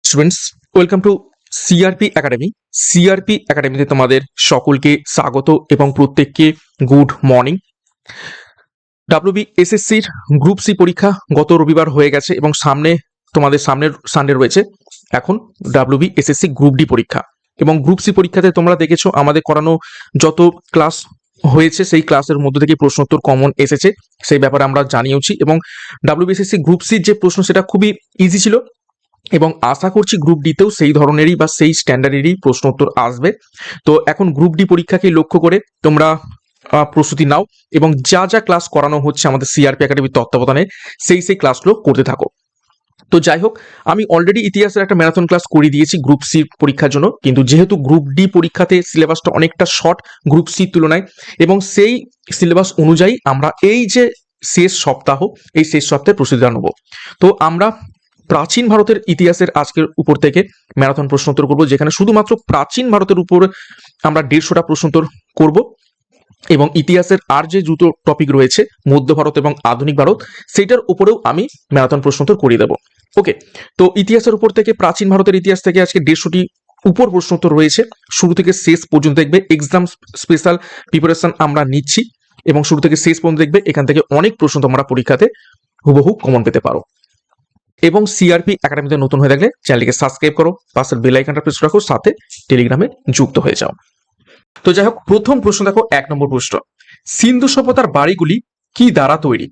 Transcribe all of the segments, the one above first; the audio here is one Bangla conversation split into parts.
Students, welcome to CRP academy. CRP একাডেমিতে তোমাদের সকলকে স্বাগত এবং প্রত্যেককে গুড মর্নিং। ডাব্লিউবিএসএসসির গ্রুপ সি পরীক্ষা গত রবিবার হয়ে গেছে এবং তোমাদের সামনের সানডে রয়েছে এখন ডাব্লিউবিএসএসসি গ্রুপ ডি পরীক্ষা। এবং গ্রুপ সি পরীক্ষাতে তোমরা দেখেছো আমাদের করানো যত ক্লাস হয়েছে সেই ক্লাসের মধ্যে থেকে প্রশ্নোত্তর কমন এসেছে, সেই ব্যাপারে আমরা জানিয়েছি। এবং ডাব্লিউবিএসএসসি গ্রুপ সির যে প্রশ্ন সেটা খুবই ইজি ছিল এবং আশা করছি গ্রুপ ডিতেও সেই ধরনেরই বা সেই স্ট্যান্ডার্ডেরই প্রশ্ন উত্তর আসবে। তো এখন গ্রুপ ডি পরীক্ষাকে লক্ষ্য করে তোমরা প্রস্তুতি নাও এবং যা যা ক্লাস করানো হচ্ছে আমাদের সিআরপি একাডেমির তত্ত্বাবধানে সেই ক্লাসগুলো করতে থাকো। তো যাই হোক, আমি অলরেডি ইতিহাসের একটা ম্যারাথন ক্লাস করে দিয়েছি গ্রুপ সি পরীক্ষার জন্য, কিন্তু যেহেতু গ্রুপ ডি পরীক্ষাতে সিলেবাসটা অনেকটা শর্ট গ্রুপ সির তুলনায়, এবং সেই সিলেবাস অনুযায়ী আমরা এই যে শেষ সপ্তাহে প্রস্তুতি নেব। তো আমরা প্রাচীন ভারতের ইতিহাসের আজকের উপর থেকে ম্যারাথন প্রশ্নোত্তর করব, যেখানে শুধুমাত্র প্রাচীন ভারতের উপর আমরা 150টা প্রশ্নোত্তর করব এবং ইতিহাসের আর যে দুটো টপিক রয়েছে মধ্য ভারত এবং আধুনিক ভারত, সেটার উপরেও আমি ম্যারাথন প্রশ্নোত্তর করিয়ে দেবো। ওকে, তো ইতিহাসের উপর থেকে প্রাচীন ভারতের ইতিহাস থেকে আজকে 150টি উপর প্রশ্নোত্তর রয়েছে। শুরু থেকে শেষ পর্যন্ত দেখবে এক্সাম স্পেশাল প্রিপারেশন আমরা নিচ্ছি এবং শুরু থেকে শেষ পর্যন্ত দেখবে এখান থেকে অনেক প্রশ্ন তোমরা পরীক্ষাতে হুবহু কমন পেতে পারো। এবং সিআরপি একাডেমিতে নতুন হয়ে থাকলে চ্যানেলটিকে সাবস্ক্রাইব করো, পাশের বেল আইকনটা প্রেস রাখো, সাথে টেলিগ্রামে যুক্ত হয়ে যাও। তো যাই হোক, প্রথম প্রশ্ন দেখো, 1 নম্বর প্রশ্ন, সিন্ধু সভ্যতার বাড়িগুলি কি দ্বারা তৈরি?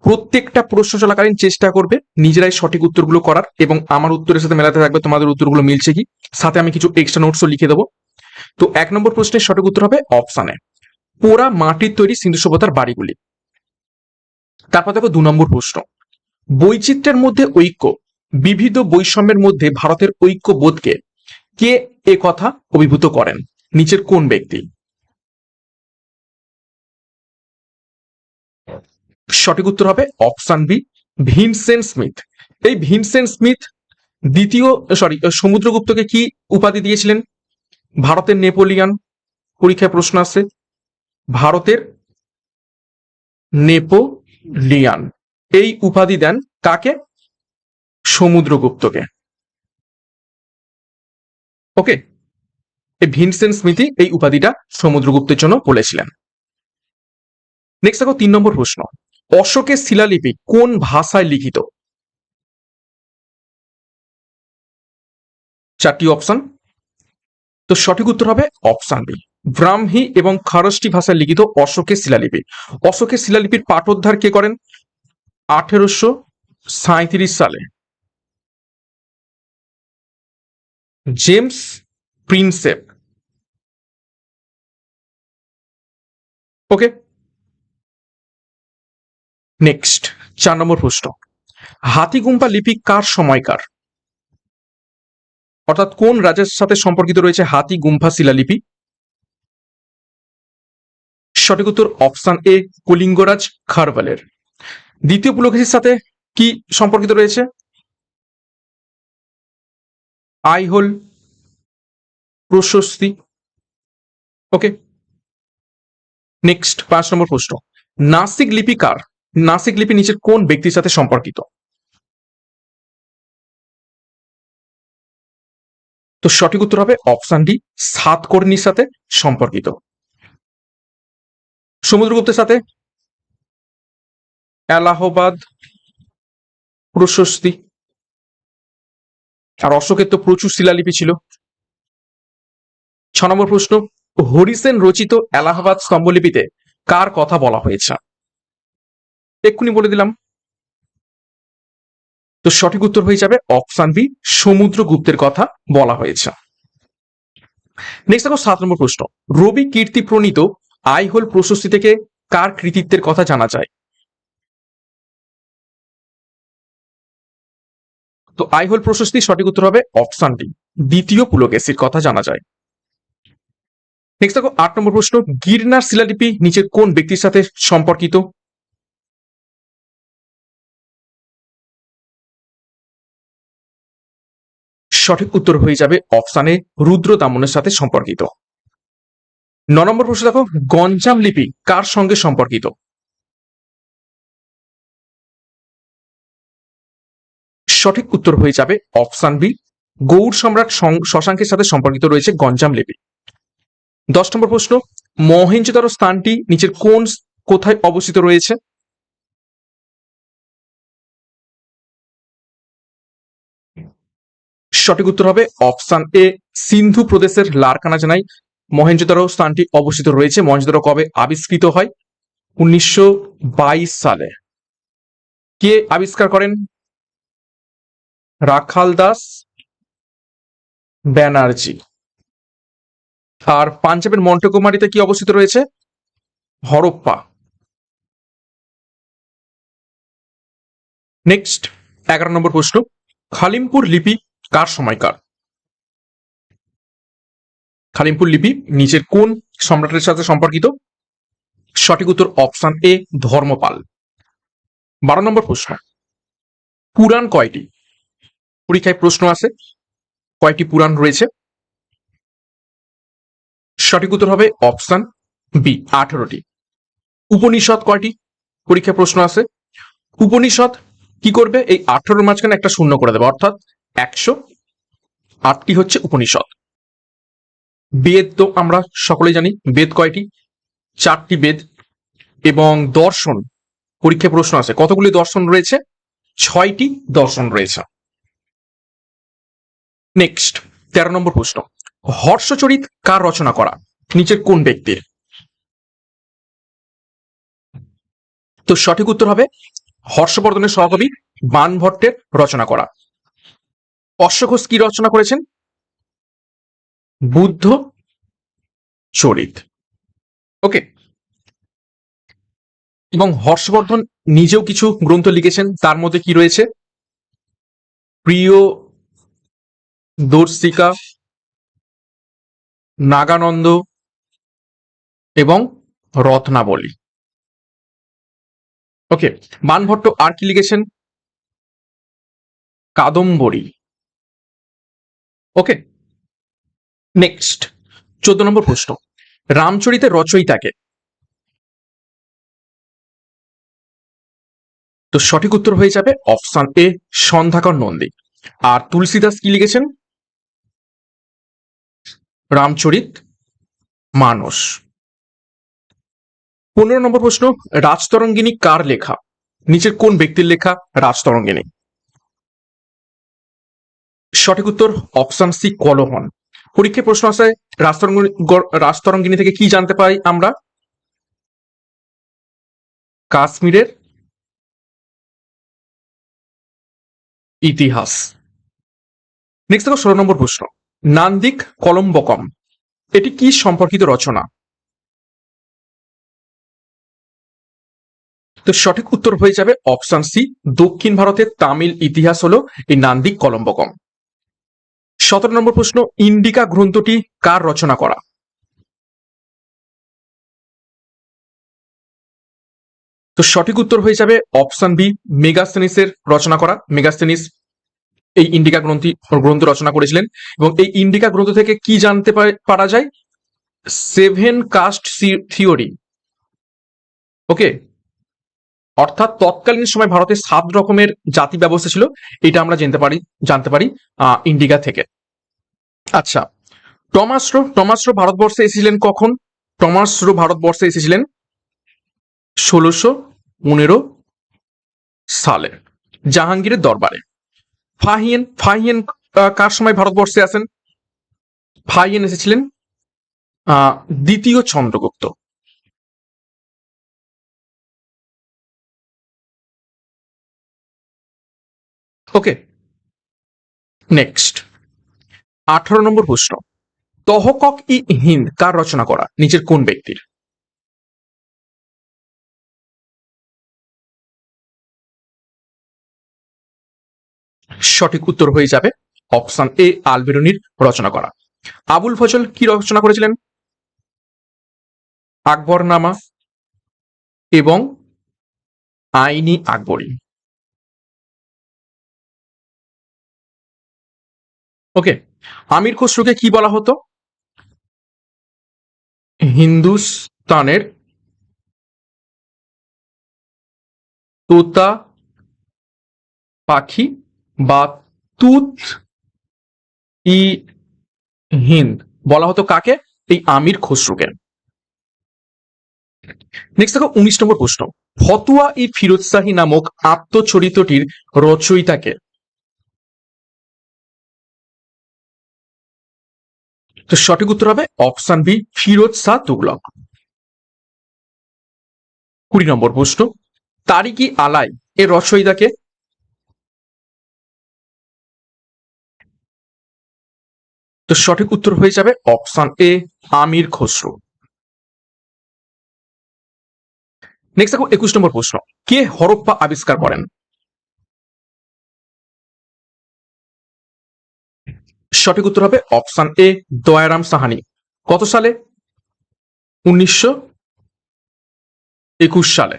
প্রত্যেকটা প্রশ্ন চলাকালীন চেষ্টা করবে নিজেরাই সঠিক উত্তরগুলো করার এবং আমার উত্তরের সাথে মেলাতে থাকবে তোমাদের উত্তরগুলো মিলছে কি, সাথে আমি কিছু এক্সট্রা নোটসও লিখে দেবো। তো 1 নম্বর প্রশ্নের সঠিক উত্তর হবে অপশানে পোড়া মাটির তৈরি সিন্ধু সভ্যতার বাড়িগুলি। তারপর দেখো 2 নম্বর প্রশ্ন, বৈচিত্র্যের মধ্যে ঐক্য, বিবিধ বৈষম্যের মধ্যে ভারতের ঐক্যবোধকে কে এ কথা অভিভূত করেন? নিচের কোন ব্যক্তি? সঠিক উত্তর হবে অপশন বি, ভিনসেন্ট স্মিথ। এই ভিনসেন্ট স্মিথ সমুদ্রগুপ্তকে কি উপাধি দিয়েছিলেন? ভারতের নেপোলিয়ান, পরীক্ষায় প্রশ্ন আসছে, ভারতের নেপোলিয়ান এই উপাধি দেন কাকে? সমুদ্রগুপ্তকে। ওকে, এই ভিনসেন্ট স্মিথই এই উপাধিটা সমুদ্রগুপ্তের জন্য বলেছিলেন। নেক্সট দেখো 3 নম্বর প্রশ্ন, অশোকের শিলালিপি কোন ভাষায় লিখিত? 4টি অপশন। তো সঠিক উত্তর হবে অপশন বি, ব্রাহ্মী এবং খরষ্টি ভাষায় লিখিত অশোকের শিলালিপি। অশোকের শিলালিপির পাঠোদ্ধার কে করেন? 1837 সালে জেমস প্রিন্সেপ। ওকে, নেক্সট 4 নম্বর প্রশ্ন, হাতিগুম্পা লিপি কার সময়কার? অর্থাৎ কোন রাজার সাথে সম্পর্কিত রয়েছে হাতি গুম্ফা শিলালিপি? সঠিক উত্তর অপশন এ, কলিঙ্গরাজ খারবালের। দ্বিতীয় পুলকেশীর সাথে কি সম্পর্কিত রয়েছে? আইহোল প্রশস্তি। ওকে, নেক্সট 5 নম্বর প্রশ্ন, নাসিক লিপি কার? নাসিক লিপি নিচের কোন ব্যক্তির সাথে সম্পর্কিত? তো সঠিক উত্তর হবে অপশন ডি, সাতকর্ণীর সাথে সম্পর্কিত। সমুদ্রগুপ্তের সাথে এলাহাবাদ প্রশস্তি। আর অশোকের তো প্রচুর শিলালিপি ছিল। 6 নম্বর প্রশ্ন, হরিসেন রচিত এলাহাবাদ স্তম্ভলিপিতে কার কথা বলা হয়েছে? এক্ষুনি বলে দিলাম। তো সঠিক উত্তর হয়ে যাবে অপশন বি, সমুদ্রগুপ্তের কথা বলা হয়েছে। নেক্সট দেখো 7 নম্বর প্রশ্ন, রবি কীর্তি প্রণীত আইহোল প্রশস্তি থেকে কার কৃতিত্বের কথা জানা যায়? তো আইহোল প্রশস্তি সঠিক উত্তর হবে অপশন ডি, দ্বিতীয় পুলকেশীর কথা জানা যায়। নেক্সট দেখো 8 নম্বর প্রশ্ন, গিরনার শিলালিপি নিচের কোন ব্যক্তির সাথে সম্পর্কিত? সঠিক উত্তর হয়ে যাবে অপশানে রুদ্র দামনের সাথে সম্পর্কিত। 9 নম্বর প্রশ্ন দেখো, গঞ্জাম লিপি কার সঙ্গে সম্পর্কিত? সঠিক উত্তর হয়ে যাবে অপশন বি, গৌড় সম্রাট শশাঙ্কের সাথে সম্পর্কিত রয়েছে গঞ্জাম লিপি। 10 নম্বর প্রশ্ন, মহেঞ্জোদারো স্থানটি নিচের কোথায় অবস্থিত রয়েছে? সঠিক উত্তর হবে অপশন এ, সিন্ধু প্রদেশের লারকানা জেলায় মহেঞ্জোদারো স্থানটি অবস্থিত রয়েছে। মহেঞ্জোদারো কবে আবিষ্কৃত হয়? 1922 সালে। কে আবিষ্কার করেন? রাখাল দাস ব্যানার্জি। আর পাঞ্জাবের মন্টগোমারিতে কি অবস্থিত রয়েছে? হরপ্পা। নেক্সট 11 নম্বর প্রশ্ন, খালিমপুর লিপি কার সময়কার? খালিমপুর লিপি নিচের কোন সম্রাটের সাথে সম্পর্কিত? সঠিক উত্তর অপশন এ, ধর্মপাল। 12 নম্বর প্রশ্ন, পুরাণ কয়টি? পরীক্ষায় প্রশ্ন আছে, কয়টি পুরাণ রয়েছে? সঠিক উত্তর হবে অপশন বি, 18টি। উপনিষদ কয়টি? পরীক্ষায় প্রশ্ন আছে। উপনিষদ কি করবে? এই 18-র মাঝখানে একটা শূন্য করে দেবে, অর্থাৎ 108টি হচ্ছে উপনিষদ। বেদ তো আমরা সকলেই জানি, বেদ কয়টি? 4টি বেদ। এবং দর্শন, পরীক্ষায় প্রশ্ন আছে, কতগুলি দর্শন রয়েছে? 6টি দর্শন রয়েছে। নেক্সট 13 নম্বর প্রশ্ন, হর্ষচরিত কার রচনা করা? নিচের কোন ব্যক্তির? তো সঠিক উত্তর হবে হর্ষবর্ধনের সহকবি বাণভট্টের রচনা করা। অশ্বঘোষ কি রচনা করেছেন? বুদ্ধ চরিত। ওকে। এবং হর্ষবর্ধন নিজেও কিছু গ্রন্থ লিখেছেন, তার মধ্যে কি রয়েছে? প্রিয় দর্শিকা, নাগানন্দ এবং রত্নাবলী। ওকে। বাণভট্ট আর কি লিখেছেন? কাদম্বরী। ওকে। নেক্সট 14 নম্বর প্রশ্ন, রামচরিতের রচয়িতাকে? তো সঠিক উত্তর হয়ে যাবে অপশন এ, সন্ধ্যাকর নন্দী। আর তুলসীদাস কি লিখেছেন? রামচরিত মানস। 15 নম্বর প্রশ্ন, রাজতরঙ্গিনী কার লেখা? নিচের কোন ব্যক্তির লেখা রাজতরঙ্গিনী? সঠিক উত্তর অপশন সি, কলহন। পরীক্ষায় প্রশ্ন আছে, রাজতরঙ্গিনী থেকে কি জানতে পাই আমরা? কাশ্মীরের ইতিহাস। নেক্সট দেখো 16 নম্বর প্রশ্ন, নান্দিক কলম্বকম এটি কি সম্পর্কিত রচনা? তো সঠিক উত্তর হয়ে যাবে অপশন সি, দক্ষিণ ভারতের তামিল ইতিহাস হলো এই নান্দিক কলম্বকম। 17 নম্বর প্রশ্ন, ইন্ডিকা গ্রন্থটি কার রচনা করা? তো সঠিক উত্তর হয়ে যাবে অপশন বি, মেগাস্তেনিসের রচনা করা। মেগাস্তেনিস এই ইন্ডিকা গ্রন্থ রচনা করেছিলেন। এবং এই ইন্ডিকা গ্রন্থ থেকে কি জানতে পারা যায়? 7 কাস্ট থিওরি। ওকে। অর্থাৎ তৎকালীন সময় ভারতে 7 রকমের জাতি ব্যবস্থা ছিল, এটা আমরা জানতে পারি ইন্ডিকা থেকে। আচ্ছা, টমাস রো ভারতবর্ষে এসেছিলেন কখন? টমাস রো ভারতবর্ষে এসেছিলেন 1615 সালে জাহাঙ্গীরের দরবারে। ফাহিয়েন কার সময় ভারতবর্ষে আসেন? ফাহিয়েন এসেছিলেন দ্বিতীয় চন্দ্রগুপ্ত। ওকে। নেক্সট 18 নম্বর প্রশ্ন, তহকক ই হিন্দ কার রচনা করা? নিচের কোন ব্যক্তির? সঠিক উত্তর হয়ে যাবে অপশন এ, আল বেরুনির রচনা করা। আবুল ফজল কি রচনা করেছিলেন? আকবরনামা এবং আইনি আকবরী। ওকে। আমির খসরুকে কি বলা হতো? হিন্দুস্তানের তোতা পাখি বা তুত ই হিন্দ বলা হতো কাকে? এই আমির খসরুকে। নেক্সট দেখো 19 নম্বর প্রশ্ন, ফতুয়া ই ফিরোজ শাহী নামক আত্মচরিতটির রচয়িতাকে? তো সঠিক উত্তর হবে অপশন বি, ফিরোজ শাহ তুগলক। 20 নম্বর প্রশ্ন, তারিকি আলাই এর রচয়িতাকে? তো সঠিক উত্তর হয়ে যাবে option a, Amir Khusrau. Next দেখো 21 নম্বর প্রশ্ন, কে হরপ্পা আবিষ্কার করেন? সঠিক উত্তর হবে অপশন এ, দয়ারাম সাহানি। কত সালে? 1921 সালে।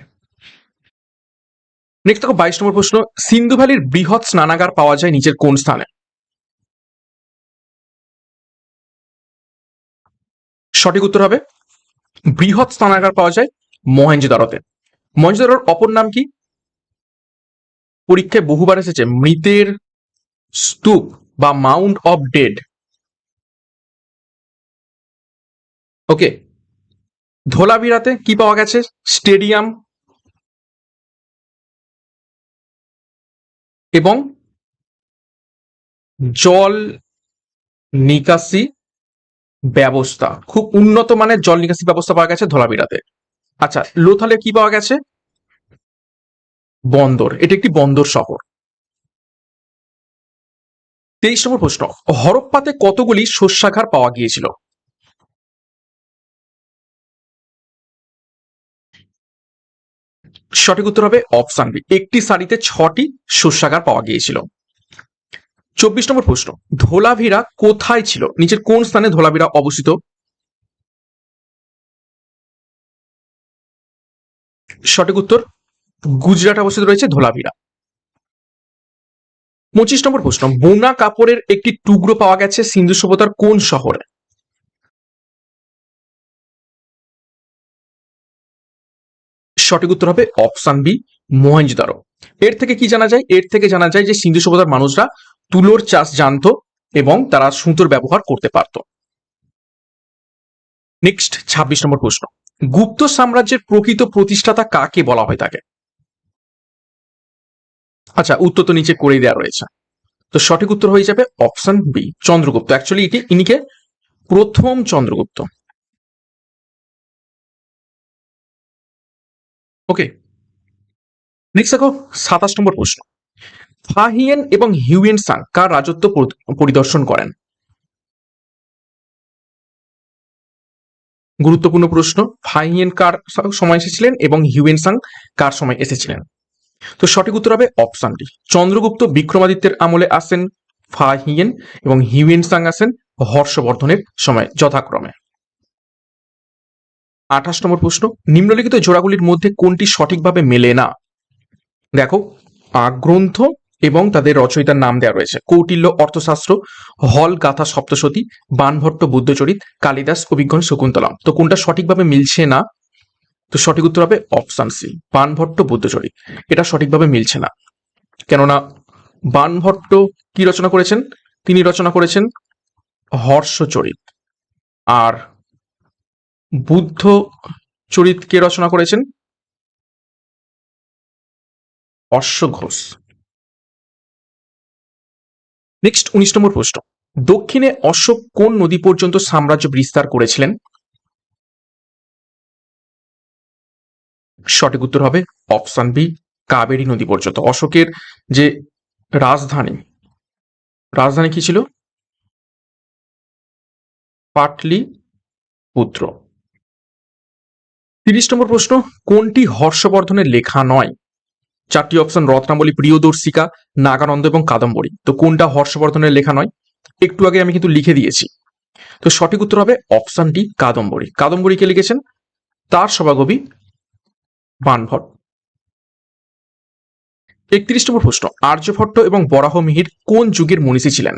নেক্সট দেখো 22 নম্বর প্রশ্ন, সিন্ধু ভ্যালির বৃহৎ স্নানাগার পাওয়া যায় নিচের কোন স্থানে? সঠিক উত্তর হবে বৃহৎ স্নানাগার পাওয়া যায় মহেঞ্জোদারোতে। মহেঞ্জোদারোর অপর নাম কি? পরীক্ষায় বহুবার এসেছে, মৃতের স্তূপ বা মাউন্ট অফ ডেড। ওকে। ধোলাভিরাতে কি পাওয়া গেছে? স্টেডিয়াম এবং জল নিকাশি ব্যবস্থা, খুব উন্নত মানের জল নিকাশি ব্যবস্থা পাওয়া গেছে ধোলাভিরাতে। আচ্ছা, লোথালে কি পাওয়া গেছে? বন্দর, এটি একটি বন্দর শহর। 23 নম্বর প্রশ্ন, হরপ্পাতে কতগুলি শস্যাগার পাওয়া গিয়েছিল? সঠিক উত্তর হবে অপশন বি, একটি সারিতে 6টি শস্যাগার পাওয়া গিয়েছিল। 24 নম্বর প্রশ্ন, ধোলাভিরা কোথায় ছিল? নিচের কোন স্থানে ধোলাভিরা অবস্থিত? সঠিক উত্তর, গুজরাট অবস্থিত রয়েছে ধোলাভিরা। 25 নম্বর প্রশ্ন, বোনা কাপড়ের একটি টুকরো পাওয়া গেছে সিন্ধু সভ্যতার কোন শহরে? সঠিক উত্তর হবে অপশন বি, মহেঞ্জোদারো। এর থেকে কি জানা যায়? এর থেকে জানা যায় যে সিন্ধু সভ্যতার মানুষরা তুলোর চাষ জানতো এবং তারা সুতোর ব্যবহার করতে পারত। নেক্সট 26 নম্বর প্রশ্ন, গুপ্ত সাম্রাজ্যের প্রকৃত প্রতিষ্ঠাতা কাকে বলা হয় থাকে? আচ্ছা, উত্তর তো নিচে করেই দেওয়া রয়েছে। তো সঠিক উত্তর হয়ে যাবে অপশন বি, চন্দ্রগুপ্ত। অ্যাকচুয়ালি ইনিকে প্রথম চন্দ্রগুপ্ত। ওকে। নেক্সট দেখো 27 নম্বর প্রশ্ন, ফাহিয়েন এবং হিউয়েন সাং কার রাজত্ব পরিদর্শন করেন? গুরুত্বপূর্ণ প্রশ্ন, ফাহিয়েন কার সময় এসেছিলেন এবং হিউয়েন সাং কার সময় এসেছিলেন? তো সঠিক উত্তর হবে অপশন ডি, চন্দ্রগুপ্ত বিক্রমাদিত্যের আমলে আসেন ফাহিয়েন এবং হিউয়েন সাং আসেন হর্ষবর্ধনের সময় যথাক্রমে। 28 নম্বর প্রশ্ন, নিম্নলিখিত জোড়াগুলির মধ্যে কোনটি সঠিকভাবে মেলে না? দেখো, গ্রন্থ এবং তাদের রচয়িতার নাম দেওয়া রয়েছে, কৌটিল্য অর্থশাস্ত্র, হল গাথা সপ্তশতী, বানভট্ট বুদ্ধচরিত, কালিদাস অভিজ্ঞান শকুন্তলম। তো কোনটা সঠিকভাবে মিলছে না? তো সঠিক উত্তর হবে অপশন সি, বানভট্ট বুদ্ধচরিত। এটা সঠিকভাবে মিলছে না, কেননা বানভট্ট কি রচনা করেছেন? তিনি রচনা করেছেন হর্ষচরিত। আর বুদ্ধ চরিত কে রচনা করেছেন? অশ্বঘোষ। নেক্সট 19 নম্বর প্রশ্ন, দক্ষিণে অশোক কোন নদী পর্যন্ত সাম্রাজ্য বিস্তার করেছিলেন? সঠিক উত্তর হবে অপশন বি, কাবেরী নদী পর্যন্ত। অশোকের যে রাজধানী, রাজধানী কি ছিল? পাটলিপুত্র। 30 নম্বর প্রশ্ন, কোনটি হর্ষবর্ধনের লেখা নয়? চারটি অপশন, রত্নাবলী, প্রিয়দর্শিকা, নাগানন্দ এবং কাদম্বরী। তো কোনটা হর্ষবর্ধনের লেখা নয়? একটু আগে আমি কিন্তু লিখে দিয়েছি। তো সঠিক উত্তর হবে অপশন ডি, কাদম্বরী। কাদম্বরীকে লিখেছেন তার সভাকবি বানভট্ট। 31 নম্বর প্রশ্ন, আর্যভট্ট এবং বরাহমিহির কোন যুগের মনীষী ছিলেন?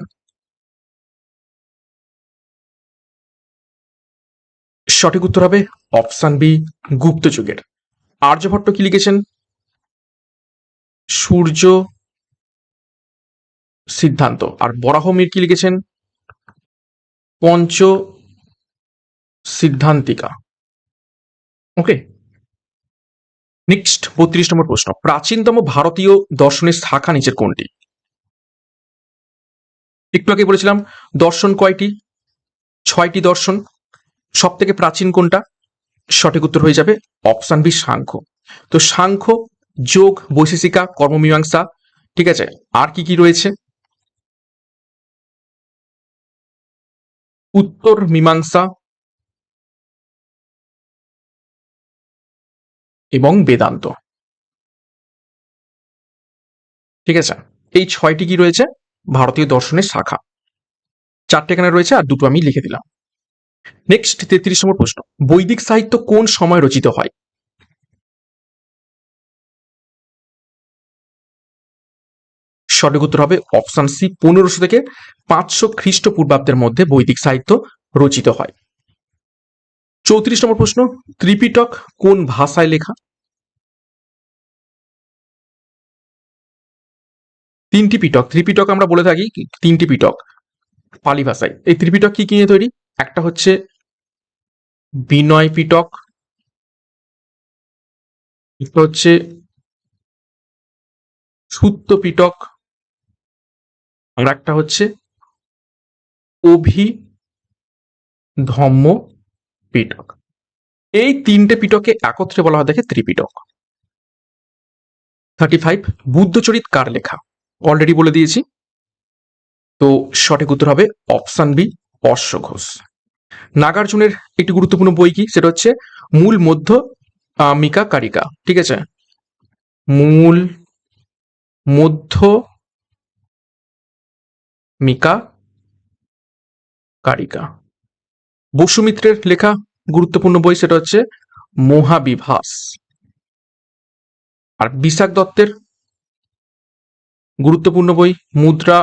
সঠিক উত্তর হবে অপশন বি, গুপ্ত যুগের। আর্যভট্ট কি লিখেছেন? সূর্য সিদ্ধান্ত। আর বরাহমিহির কি লিখেছেন? পঞ্চ সিদ্ধান্তিকা। ওকে, নেক্সট 32 নম্বর প্রশ্ন, প্রাচীনতম ভারতীয় দর্শনের শাখা নিচের কোনটি? একটু আগে বলেছিলাম দর্শন কয়টি? 6টি দর্শন। সব থেকে প্রাচীন কোনটা? সঠিক উত্তর হয়ে যাবে অপশন বি সাংখ্য। তো সাংখ্য, যোগ, বৈশেষিকা, কর্মমীমাংসা, ঠিক আছে। আর কি কি রয়েছে? উত্তর মীমাংসা এবং বেদান্ত, ঠিক আছে। এই 6টি কি রয়েছে ভারতীয় দর্শনের শাখা। 4টে এখানে রয়েছে আর 2টো আমি লিখে দিলাম। নেক্সট 33 নম্বর প্রশ্ন, বৈদিক সাহিত্য কোন সময় রচিত হয়? সঠিক উত্তর হবে অপশন সি 1500 থেকে 500 খ্রিস্টপূর্বাব্দের মধ্যে বৈদিক সাহিত্য রচিত হয়। 34 নম্বর প্রশ্ন, ত্রিপিটক কোন ভাষায় লেখা? 3টি পিটক, ত্রিপিটক আমরা বলে থাকি 3টি পিটক পালি ভাষায়। এই ত্রিপিটক কি কি নিয়ে তৈরি? একটা হচ্ছে বিনয় পিটক, একটা হচ্ছে সুত্ত পিটক, আর একটা হচ্ছে অভিধম্ম পিটক। এই 3টে পিটকে একত্রে বলা হয় দেখে ত্রিপিটক। 35, বুদ্ধচরিত কার লেখা? অলরেডি বলে দিয়েছি, তো সঠিক উত্তর হবে অপশন বি অশ্বঘোষ। নাগার্জুনের একটি গুরুত্বপূর্ণ বই কি? সেটা হচ্ছে মূল মধ্য মিকা কারিকা, ঠিক আছে। মূল মধ্য মিকা কারিকা। বসুমিত্রের লেখা গুরুত্বপূর্ণ বই সেটা হচ্ছে মহাবিভাস। আর বিশাখ দত্তের গুরুত্বপূর্ণ বই মুদ্রা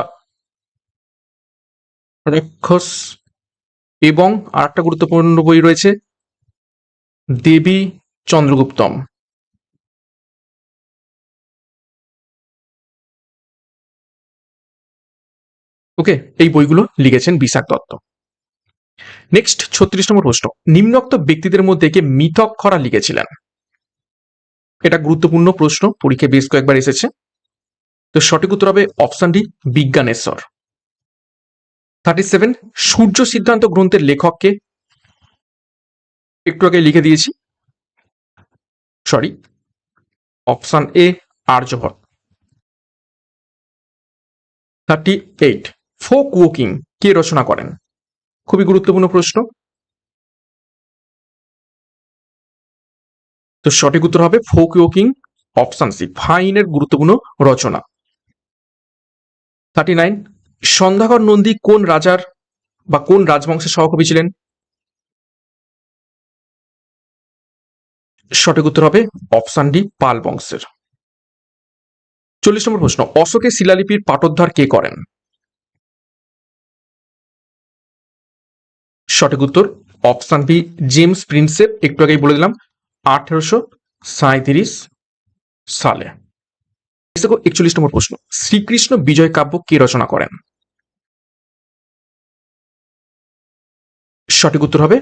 রাক্ষস, এবং আর একটা গুরুত্বপূর্ণ বই রয়েছে দেবী চন্দ্রগুপ্তম। ওকে, এই বইগুলো লিখেছেন বিশাখ দত্ত। নেক্সট 36 নম্বর প্রশ্ন, নিম্নোক্ত ব্যক্তিদের মধ্যে কে মিথক্ষ্যরা লিখেছিলেন? এটা গুরুত্বপূর্ণ প্রশ্ন, পরীক্ষায় বেশ কয়েকবার এসেছে। তো সঠিক উত্তর হবে অপশন ডি বিজ্ঞানেশ্বর। 37, সূর্য সিদ্ধান্ত গ্রন্থের লেখককে? একটু আগে লিখে দিয়েছি, সরি, অপশন এ আর্যভট্ট। 38, ফোক ওয়াকিং কে রচনা করেন? খুবই গুরুত্বপূর্ণ প্রশ্ন। তো সঠিক উত্তর হবে ফোক ওয়াকিং, অপশন সি ফাইনের গুরুত্বপূর্ণ রচনা। 39, সন্ধ্যাকর নন্দী কোন রাজার বা কোন রাজবংশের সহকবি ছিলেন? সঠিক উত্তর হবে অপশন ডি পাল বংশের। 40 নম্বর প্রশ্ন, অশোকের শিলালিপির পাঠোদ্ধার কে করেন? সঠিক উত্তর অপশন বি জেমস প্রিন্সেপ, একটু আগেই বলে দিলাম 1837 সালে। 41 নম্বর প্রশ্ন, শ্রীকৃষ্ণ বিজয় কাব্য কে রচনা করেন? সঠিক উত্তর হবে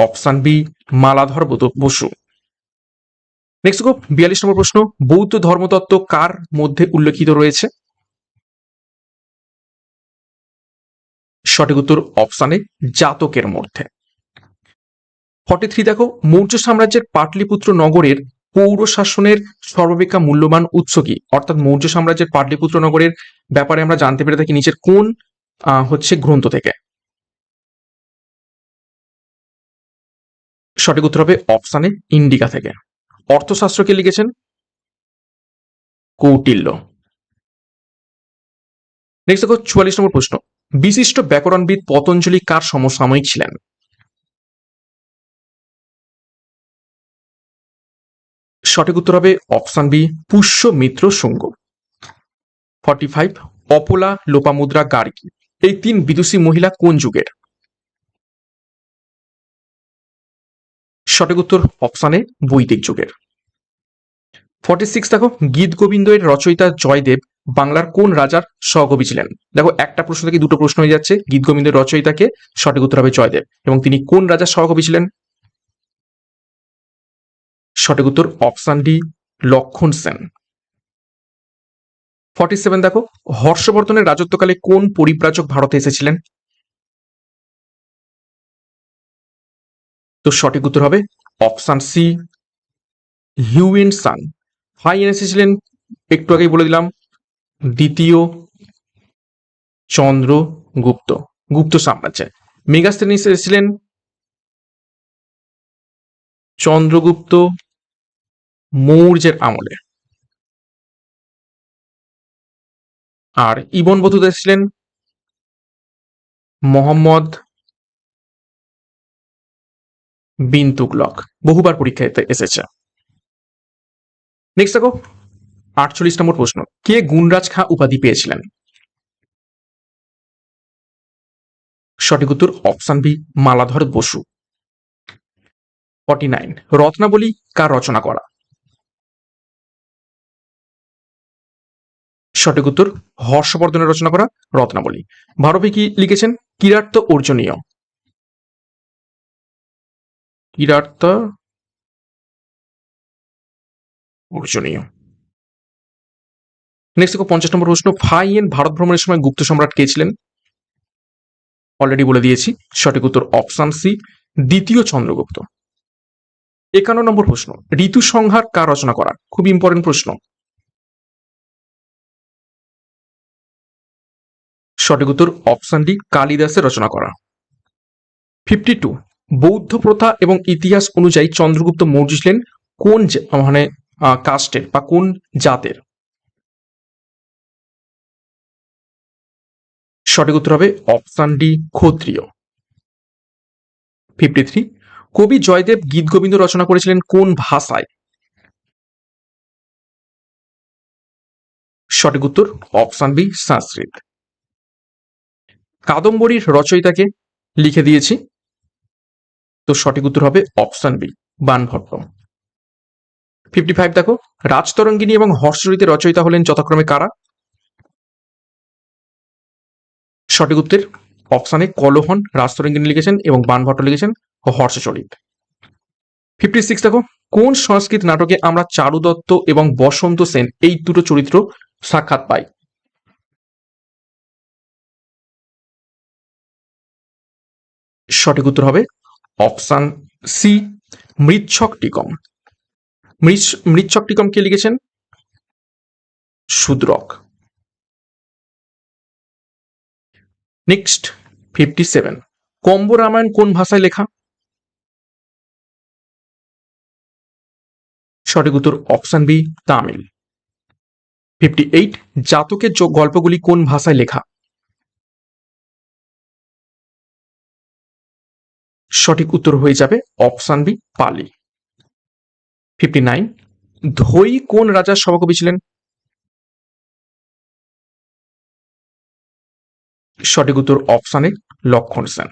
option b Maladhar Basu. Next 42 নম্বর প্রশ্ন, বৌদ্ধ ধর্মতত্ত্ব কার মধ্যে উল্লেখিত রয়েছে? সঠিক উত্তর অপশন এ জাতকের মধ্যে। 43 দেখো, মৌর্য সাম্রাজ্যের পাটলিপুত্র নগরের পৌর শাসনের সর্বাপেক্ষা মূল্যবান উৎস কি? অর্থাৎ মৌর্য সাম্রাজ্যের পাটলিপুত্র নগরের ব্যাপারে আমরা জানতে পেরে থাকি নিচের কোন হচ্ছে গ্রন্থ থেকে? সঠিক উত্তর হবে অপশন এ ইন্ডিকা থেকে। অর্থশাস্ত্রকে লিখেছেন কৌটিল্য। নেক্সট দেখো 44 নম্বর প্রশ্ন, বিশিষ্ট ব্যাকরণবিদ পতঞ্জলি কার সমসাময়িক ছিলেন? সঠিক উত্তর হবে অপশন বি পুষ্যমিত্র শুঙ্গ। 45, অপলা, লোপামুদ্রা, গার্গী এই 3 বিদুষী মহিলা কোন যুগের? সঠিক উত্তর অপশন এ বৈদিক যুগের। 46 দেখো, গীত গোবিন্দ এর রচয়িতা জয়দেব বাংলার কোন রাজার সহকবি ছিলেন? দেখো একটা প্রশ্ন থেকে দুটো প্রশ্ন হয়ে যাচ্ছে। গীত গোবিন্দের রচয়িতাকে, সঠিক উত্তর হবে জয়দেব। এবং তিনি কোন রাজার সহকবি ছিলেন? সঠিক উত্তর অপশন ডি, লক্ষণ সেন। 47 দেখো, হর্ষবর্ধনের রাজত্বকালে কোন পরিব্রাজক ভারতে এসেছিলেন? তো সঠিক উত্তর হবে অপশন সি, হিউয়েন সাং। হাই এসেছিলেন, একটু আগেই বলে দিলাম, দ্বিতীয় চন্দ্রগুপ্ত, গুপ্ত সাম্রাজ্যে। মেগাস্তেনিস এসেছিলেন চন্দ্রগুপ্ত মৌর্যের আমলে। আর ইবন বতুতা এসেছিলেন মোহাম্মদ বিন তুগলক। বহুবার পরীক্ষায় এসেছে। নেক্সট দেখো, 48 নম্বর প্রশ্ন, কে গুণরাজ খাঁ উপাধি পেয়েছিলেন? সঠিক উত্তর অপশন বি, মালাধর বসু। 49, রত্নাবলী কার রচনা করা? সঠিক উত্তর হর্ষবর্ধনের রচনা করা রত্নাবলী। ভারবে কি লিখেছেন? কিরার্ত অর্জনীয়। কিরার্ত অর্জনীয়। নেক্সট দেখো 50 নম্বর প্রশ্ন, ফাইয়েন ভারত ভ্রমণের সময় গুপ্ত সম্রাট কে ছিলেন? অলরেডি বলে দিয়েছি, সঠিক উত্তর অপশন সি, দ্বিতীয় চন্দ্রগুপ্ত। 51 নম্বর প্রশ্ন, ঋতু সংহার কার রচনা করা? খুব ইম্পর্টেন্ট প্রশ্ন। সঠিক উত্তর অপশন ডি, কালিদাসের রচনা করা। 52, বৌদ্ধ প্রথা এবং ইতিহাস অনুযায়ী চন্দ্রগুপ্ত মৌর্য ছিলেন কোন মানে কাস্টের বা কোন জাতের? সঠিক উত্তর হবে অপশন ডি, ক্ষত্রিয়। 53, কবি জয়দেব গীত গোবিন্দ রচনা করেছিলেন কোন ভাষায়? সঠিক উত্তর অপশন বি, সংস্কৃত। কাদম্বরীর রচয়িতাকে লিখে দিয়েছি, তো সঠিক উত্তর হবে অপশন বি, বাণভট্ট। 55 দেখো, রাজতরঙ্গিনী এবং হর্ষচরিতের রচয়িতা হলেন যথাক্রমে কারা? সঠিক উত্তর অপশানে কলহন রাজতরঙ্গিনী লিখেছেন এবং বাণভট্ট লিখেছেন হর্ষচরিত। 56 দেখো, কোন সংস্কৃত নাটকে আমরা চারু দত্ত এবং বসন্ত সেন এই দুটো চরিত্র সাক্ষাৎ পাই? সঠিক উত্তর হবে অপশন সি, মৃচ্ছকটিকম। মৃচ্ছকটিকম কে লিখেছেন? শূদ্রক। নেক্সট 57, কম্ব রামায়ণ কোন ভাষায় লেখা? সঠিক উত্তর অপশন বি, তামিল। 58, জাতকের গল্পগুলি কোন ভাষায় লেখা? সঠিক উত্তর হয়ে যাবে অপশন বি, পালি। 59, ধৈ কোন রাজার সভাকবি ছিলেন? সঠিক উত্তর অপশানে লক্ষণ সেন।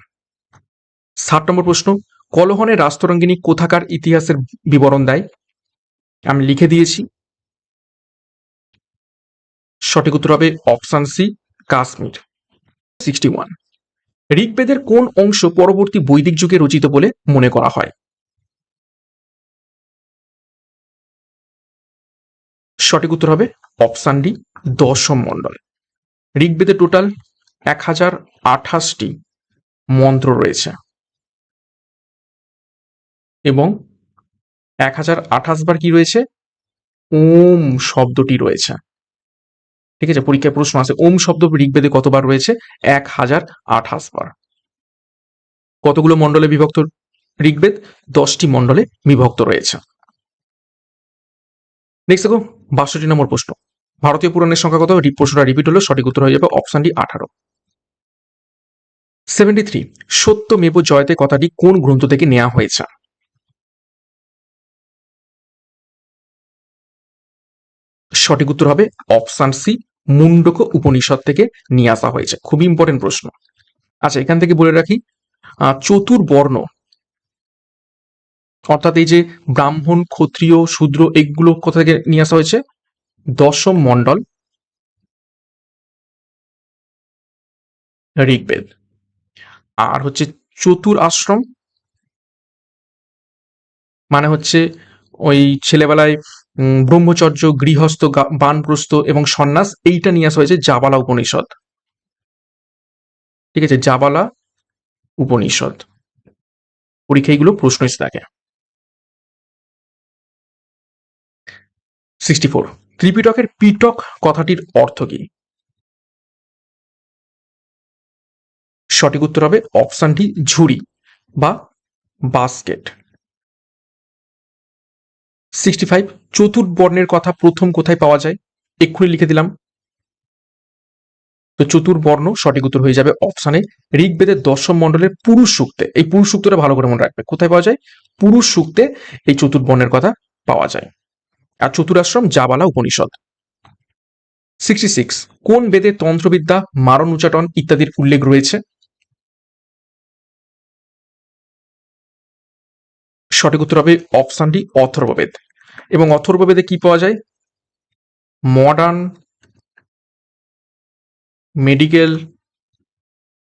60 নম্বর প্রশ্ন, কলহনের রাজতরঙ্গিনী কোথাকার ইতিহাসের বিবরণ দেয়? আমি লিখে দিয়েছি, সঠিক উত্তর হবে অপশন সি, কাশ্মীর। 61, ঋগ্বেদের কোন অংশ পরবর্তী বৈদিক যুগে রচিত বলে মনে করা হয়? সঠিক উত্তর হবে অপশন ডি, দশম মণ্ডল। ঋগ্বেদে টোটাল 1028টি মন্ত্র রয়েছে এবং 1028 বার কি রয়েছে? ওম শব্দটি রয়েছে। ঠিক আছে, পরীক্ষায় প্রশ্ন আছে ওম শব্দ ঋগ্বেদে কতবার রয়েছে? 1028 বার। কতগুলো মণ্ডলে বিভক্ত ঋগ্বেদ? 10টি মণ্ডলে বিভক্ত রয়েছে। নেক্সট দেখো 62 নম্বর প্রশ্ন, ভারতীয় পুরাণের সংখ্যা কত? প্রশ্নটা রিপিট হলো, সঠিক উত্তর হয়ে যাবে অপশন ডি, 18। 73, সত্যমেব জয়তে কথাটি কোন গ্রন্থ থেকে নেওয়া হয়েছে? সঠিক উত্তর হবে অপশন সি, মুন্ডক উপনিষদ থেকে নিয়ে আসা হয়েছে। খুবই ইম্পর্টেন্ট প্রশ্ন। আচ্ছা, এখান থেকে বলে রাখি, চতুর্বর্ণ অর্থাৎ এই যে ব্রাহ্মণ, ক্ষত্রিয়, শূদ্র, এগুলো কোথা থেকে নিয়ে আসা হয়েছে? দশম মণ্ডল ঋগ্বেদ। আর হচ্ছে চতুর আশ্রম মানে হচ্ছে ওই ছেলেবেলায় ব্রহ্মচর্য, গৃহস্থ, বানপ্রস্থ এবং সন্ন্যাস, এইটা নিয়ে আসা হয়েছে জাবালা উপনিষদ। ঠিক আছে, জাবালা উপনিষদ। পরীক্ষা এগুলো প্রশ্ন এসে থাকে। 64, ত্রিপিটকের পিটক কথাটির অর্থ কি? সঠিক উত্তর হবে অপশন ডি, ঝুড়ি বা বাস্কেট। 65, চতুর্বর্ণের কথা প্রথম কোথায় পাওয়া যায়? এক্ষুনি লিখে দিলাম। তো চতুর্বর্ণ সঠিক উত্তর হয়ে যাবে অপশানে ঋগ্বেদের দশম মণ্ডলের পুরুষ সূক্তে। এই পুরুষ সূক্তটা ভালো করে মনে রাখবে, কোথায় পাওয়া যায়? পুরুষ সূক্তে এই চতুর্বর্ণের কথা পাওয়া যায়। আর চতুরাশ্রম জাবালা উপনিষদ। 66, কোন বেদে তন্ত্রবিদ্যা, মারণ উচ্চাটন ইত্যাদির উল্লেখ রয়েছে? সঠিক উত্তর হবে অপশন ডি, অথর্ববেদ। এবং অথর্ববেদে কি পাওয়া যায়? মডার্ন মেডিকেল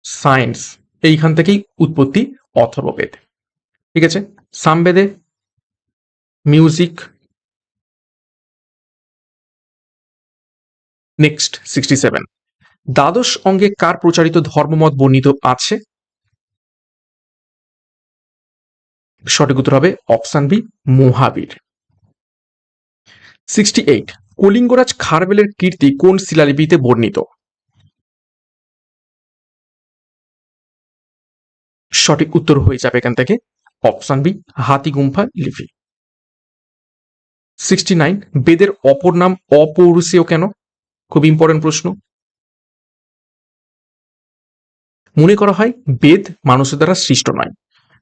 সায়েন্স, এইখান থেকেই উৎপত্তি অথর্ববেদ। ঠিক আছে, সামবেদে মিউজিক। নেক্সট 67, দ্বাদশ অঙ্গে কার প্রচারিত ধর্মমত বর্ণিত আছে? সঠিক উত্তর হবে অপশন বি, মহাবীর। 68, কলিঙ্গরাজ খারবেলের কীর্তি কোন শিলালিপিতে বর্ণিত? সঠিক উত্তর হয়ে যাবে এখান থেকে অপশন বি, হাতিগুম্ফা লিপি। 69, বেদের অপর নাম অপৌরুষেয় কেন? খুব ইম্পর্টেন্ট প্রশ্ন। মনে করা হয় বেদ মানুষের দ্বারা সৃষ্ট নয়।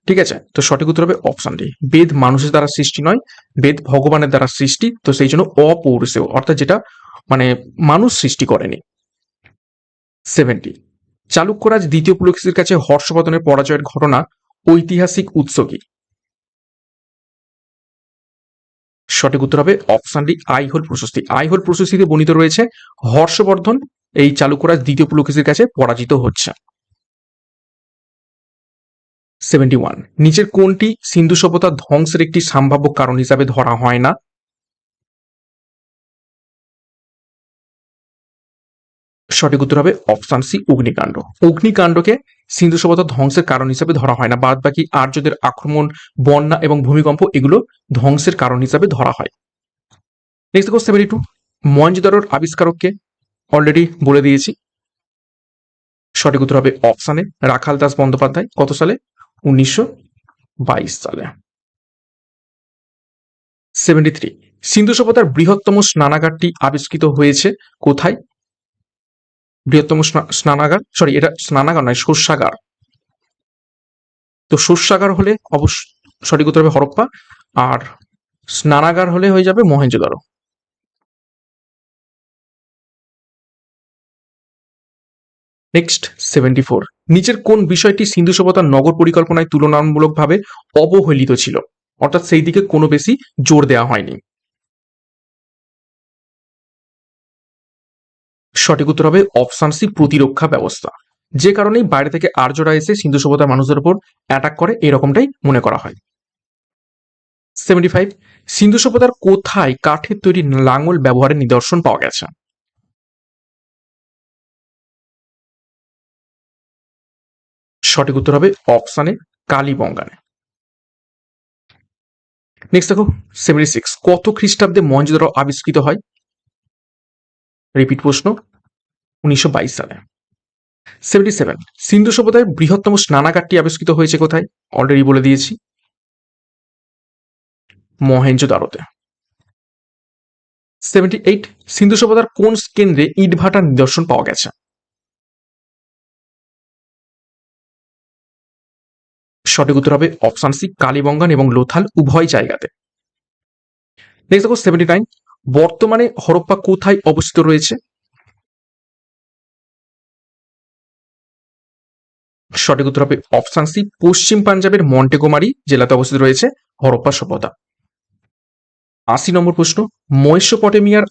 ঠিক আছে, তো সঠিক উত্তর হবে অপশন ডি, বেদ মানুষের দ্বারা সৃষ্টি নয়, বেদ ভগবানের দ্বারা সৃষ্টি। তো সেই জন্য অপৌরুষেয়, অর্থাৎ যেটা মানে মানুষ সৃষ্টি করেনি। 70, চালুক্যরাজ দ্বিতীয় পুলকেশীর কাছে হর্ষবর্ধনের পরাজয়ের ঘটনা ঐতিহাসিক উৎস কি? সঠিক উত্তর হবে অপশন ডি, আইহোল প্রশস্তি। আইহোল প্রশস্তিতে বর্ণিত রয়েছে হর্ষবর্ধন এই চালুক্যরাজ দ্বিতীয় পুলকেশীর কাছে পরাজিত হচ্ছে। 71, নিচের কোনটি সিন্ধু সভ্যতা ধ্বংসের একটি সম্ভাব্য কারণ হিসাবে ধরা হয় না? সঠিক উত্তর হবে অপশন সি, অগ্নিকাণ্ড। অগ্নিকাণ্ডকে সিন্ধু সভ্যতা ধ্বংসের কারণ হিসাবে ধরা হয় না, বাদ বাকি আর্যদের আক্রমণ, বন্যা এবং ভূমিকম্প এগুলো ধ্বংসের কারণ হিসাবে ধরা হয়। নেক্সট দেখো 72, মহেঞ্জোদারোর আবিষ্কারককে অলরেডি বলে দিয়েছি। সঠিক উত্তর হবে অপশানে রাখাল দাস বন্দ্যোপাধ্যায়। কত সালে? 1922 সালে। 73, সিন্ধু সভ্যতার বৃহত্তম স্নানাগারটি আবিষ্কৃত হয়েছে কোথায়? বৃহত্তম স্নানাগার, সরি এটা স্নানাগার নয়, শস্যাগার। তো শস্যাগার হলে অবশ্য সঠিক উত্তর হবে হরপ্পা, আর স্নানাগার হলে হয়ে যাবে মহেঞ্জোদারো। নেক্সট 74, নিচের কোন বিষয়টি সিন্ধু সভ্যতার নগর পরিকল্পনায় তুলনামূলকভাবে অবহেলিত ছিল, অর্থাৎ সেই দিকে কোনো বেশি জোর দেওয়া হয়নি? সঠিক উত্তর হবে অপশন সি, প্রতিরক্ষা ব্যবস্থা। যে কারণেই বাইরে থেকে আর্যরা এসে সিন্ধু সভ্যতার মানুষদের উপর অ্যাটাক করে, এরকমটাই মনে করা হয়। 75, সিন্ধু সভ্যতার কোথায় কাঠের তৈরি লাঙল ব্যবহারের নিদর্শন পাওয়া গেছে? সঠিক উত্তর হবে অপশানে কালীবঙ্গানে। নেক্সট দেখো 76, কত খ্রিস্টাব্দে মহেঞ্জোদারো আবিষ্কৃত হয়? রিপিট প্রশ্ন, 1922 সালে। 77, সিন্ধু সভ্যতায় বৃহত্তম স্নানাগারটি আবিষ্কৃত হয়েছে কোথায়? অলরেডি বলে দিয়েছি, মহেঞ্জোদারোতে। 78, সিন্ধু সভ্যতার কোন কেন্দ্রে ইটভাটার নিদর্শন পাওয়া গেছে? সঠিক উত্তর হবে অপশন সি, কালীবঙ্গান এবং লোথাল উভয় জায়গাতে। নেক্সট দেখো 79, বর্তমানে হরপ্পা কোথায় অবস্থিত রয়েছে? সঠিক উত্তর হবে অপশন সি, পশ্চিম পাঞ্জাবের মন্টেগোমারি জেলাতে অবস্থিত রয়েছে হরপ্পা সভ্যতা। 80 নম্বর প্রশ্ন, মেসোপটেমিয়ার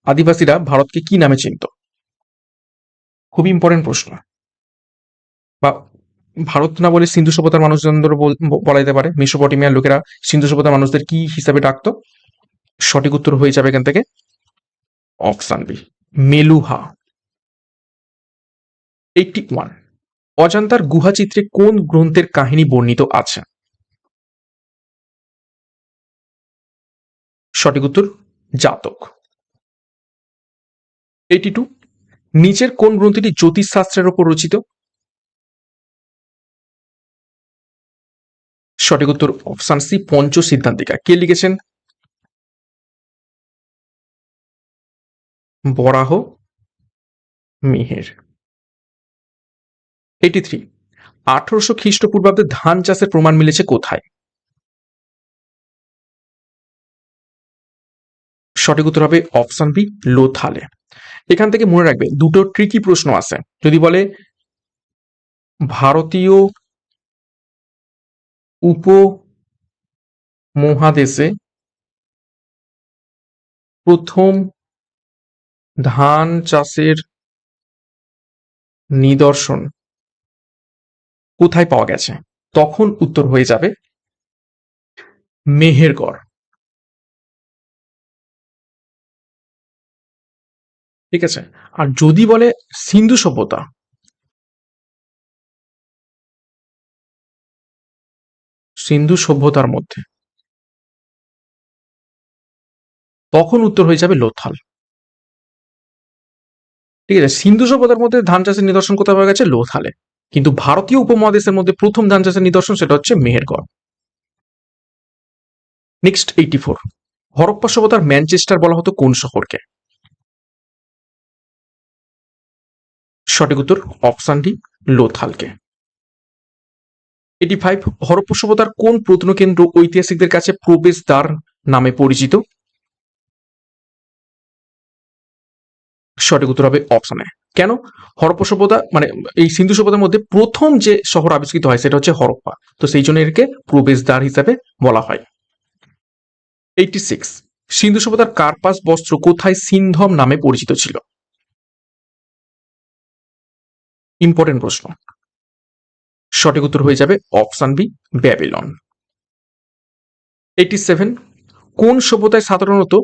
আদিবাসীরা ভারতকে কি নামে চিনত? খুবই ইম্পর্টেন্ট প্রশ্ন। বা ভারত না বলে সিন্ধু সভ্যতার মানুষজনদের বলা যেতে পারে। মেসোপটেমিয়ার লোকেরা সিন্ধু সভ্যতার মানুষদের কি হিসাবে ডাকতো? সঠিক উত্তর হয়ে যাবে এখান থেকে অপশন বি, মেলুহা। 81, অজন্তার গুহা চিত্রে কোন গ্রন্থের কাহিনী বর্ণিত আছে? সঠিক উত্তর জাতক। 82, নিচের কোন গ্রন্থটি জ্যোতিষশাস্ত্রের উপর রচিত? সঠিক উত্তর অপশন সি, পঞ্চসিদ্ধান্তিকা। কে লিখেছেন? বরাহ মিহির। 83, 1800 খ্রিস্টপূর্বাব্দে ধান চাষের প্রমাণ মিলেছে কোথায়? সঠিক উত্তর হবে অপশন বি, লোথালে। এখান থেকে মনে রাখবে দুটো ট্রিকি প্রশ্ন আছে। যদি বলে ভারতীয় উপমহাদেশে প্রথম ধান চাষের নিদর্শন কোথায় পাওয়া গেছে, তখন উত্তর হয়ে যাবে মেহেরগড়। ঠিক আছে। আর যদি বলে সিন্ধু সভ্যতা, সিন্ধু সভ্যতার মধ্যে, তখন উত্তর হয়ে যাবে লোথাল। ঠিক আছে। সিন্ধু সভ্যতার মধ্যে ধান চাষের নিদর্শন কোথায় পাওয়া গেছে? লোথালে। কিন্তু ভারতীয় উপমহাদেশের মধ্যে প্রথম ধান চাষের নিদর্শন সেটা হচ্ছে মেহেরগড়। নেক্সট 84, হরপ্পা সভ্যতার ম্যানচেস্টার বলা হতো কোন শহরকে? সঠিক উত্তর অপশন ডি, লোথালকে। 85, হরপ্পা সভ্যতার কোন প্রত্নকেন্দ্র ঐতিহাসিকদের কাছে প্রবেশদ্বার নামে পরিচিত? সঠিক উত্তর হবে অপশন এ। কেন? হরপ্পা সভ্যতা মানে এই সিন্ধু সভ্যতার মধ্যে প্রথম যে শহর আবিষ্কৃত হয় সেটা হচ্ছে হরপ্পা, তো সেই জন্য একে প্রবেশদ্বার হিসাবে বলা হয়। 86, সিন্ধু সভ্যতার কার্পাস বস্ত্র কোথায় সিন্ধম নামে পরিচিত ছিল? ইম্পর্টেন্ট প্রশ্ন। সঠিক উত্তর হয়ে যাবে অপশন বি, ব্যাবিলন। 87, কোন সভ্যতায় সাধারণত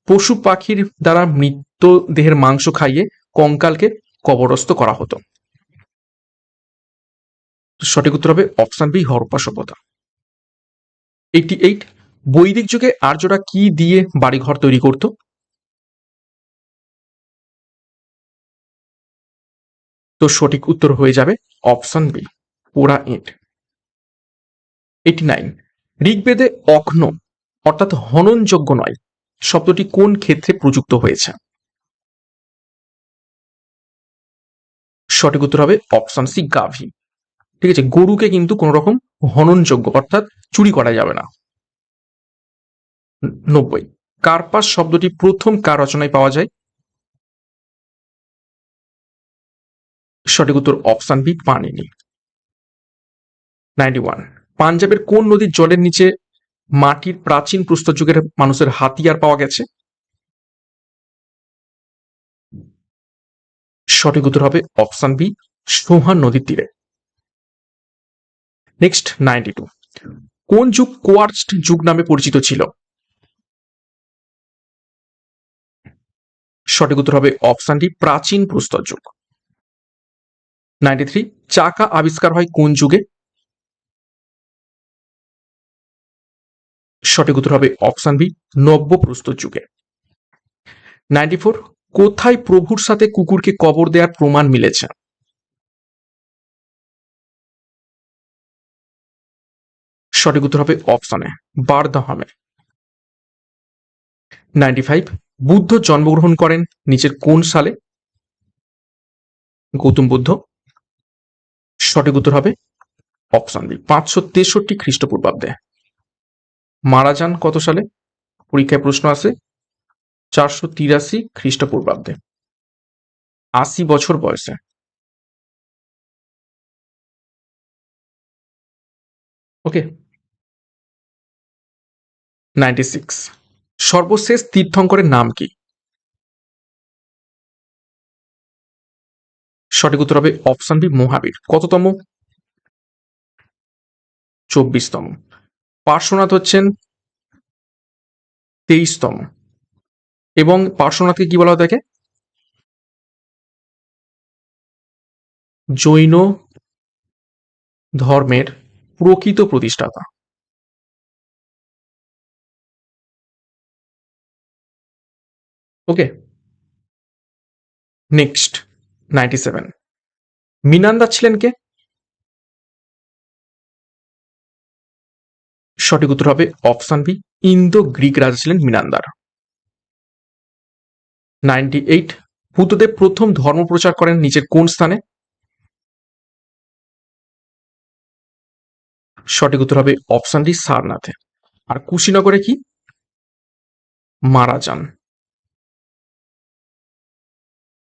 পশু পাখির দ্বারা মৃতদেহের মাংস খাইয়ে কঙ্কালকে কবরস্থ করা হতো? সঠিক উত্তর হবে অপশন বি, হরপ্পা সভ্যতা। 88, বৈদিক যুগে আর্যরা কি দিয়ে বাড়িঘর তৈরি করত? তো সঠিক উত্তর হয়ে যাবে অপশন বি, পোড়া ইট। 89, ঋগ্বেদে অঘ্ন অর্থাৎ হননযোগ্য নয় শব্দটি কোন ক্ষেত্রে প্রযুক্ত হয়েছে? সঠিক উত্তর হবে অপশন সি, গাভী। ঠিক আছে। গরুকে কিন্তু কোন রকম হননযোগ্য অর্থাৎ চুরি করা যাবে না। 90, কার্পাস শব্দটি প্রথম কার রচনায় পাওয়া যায়? সঠিক উত্তর অপশন বি, পানিনি। 91, পাঞ্জাবের কোন নদীর জলের নিচে মাটির প্রাচীন প্রস্তর যুগের মানুষের হাতিয়ার পাওয়া গেছে? সঠিক উত্তর হবে অপশন বি, সোহান নদীর তীরে। নেক্সট 92, কোন যুগ কোয়ার্টজ যুগ নামে পরিচিত ছিল? সঠিক উত্তর হবে অপশন ডি, প্রাচীন প্রস্তর যুগ। 93, চাকা আবিষ্কার হয় কোন যুগে? সঠিক উত্তর হবে অপশন বি, নব্য প্রস্তর যুগে। 94, কোথায় প্রভুর সাথে কুকুরকে কবর দেওয়ার প্রমাণ মিলেছে? সঠিক উত্তর হবে অপশন এ, বারদাহামে। 95, বুদ্ধ জন্মগ্রহণ করেন নিচের কোন সালে? গৌতম বুদ্ধ। সঠিক উত্তর হবে অপশন বি, 563 খ্রিস্টপূর্বাব্দে। মারা যান কত সালে? পরীক্ষায় প্রশ্ন আসে 483 খ্রিস্টপূর্বাব্দে, 80 বছর বয়সে। ওকে। 96। সর্বশেষ তীর্থঙ্করের নাম কি? সঠিক উত্তর হবে অপশন বি মহাবীর। কততম? 24তম। পার্শ্বনাথ হচ্ছেন 23তম। এবং পার্শ্বনাথকে কি বলা হয় তাকে? জৈন ধর্মের প্রকৃত প্রতিষ্ঠাতা। ওকে। নেক্সট 97। মিনান্দার ছিলেন কে? সঠিক উত্তর হবে অপশন বি ইন্দো গ্রিক রাজা ছিলেন মিনান্দার। 98। বুদ্ধদেব প্রথম ধর্ম প্রচার করেন নিচের কোন স্থানে? সঠিক উত্তর হবে অপশন ডি সারনাথে। আর কুশীনগরে কি মারা যান?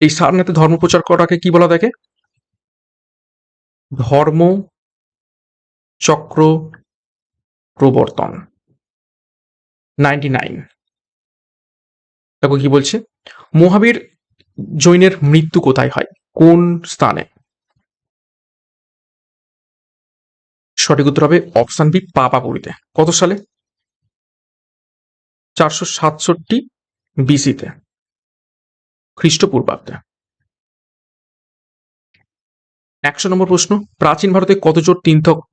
এই সারনাথে ধর্ম প্রচার করাকে কি বলা থাকে? ধর্ম চক্র প্রবর্তন। 99। দেখো কি বলছে, মহাবীর জৈনের মৃত্যু কোথায় হয়, কোন স্থানে? সঠিক উত্তর হবে অপশন বি পাপাপুরীতে। কত সালে? 467 বিসিতে, খ্রিস্টপূর্বাব্দে। 100 নম্বর প্রশ্ন, প্রাচীন ভারতে কতজন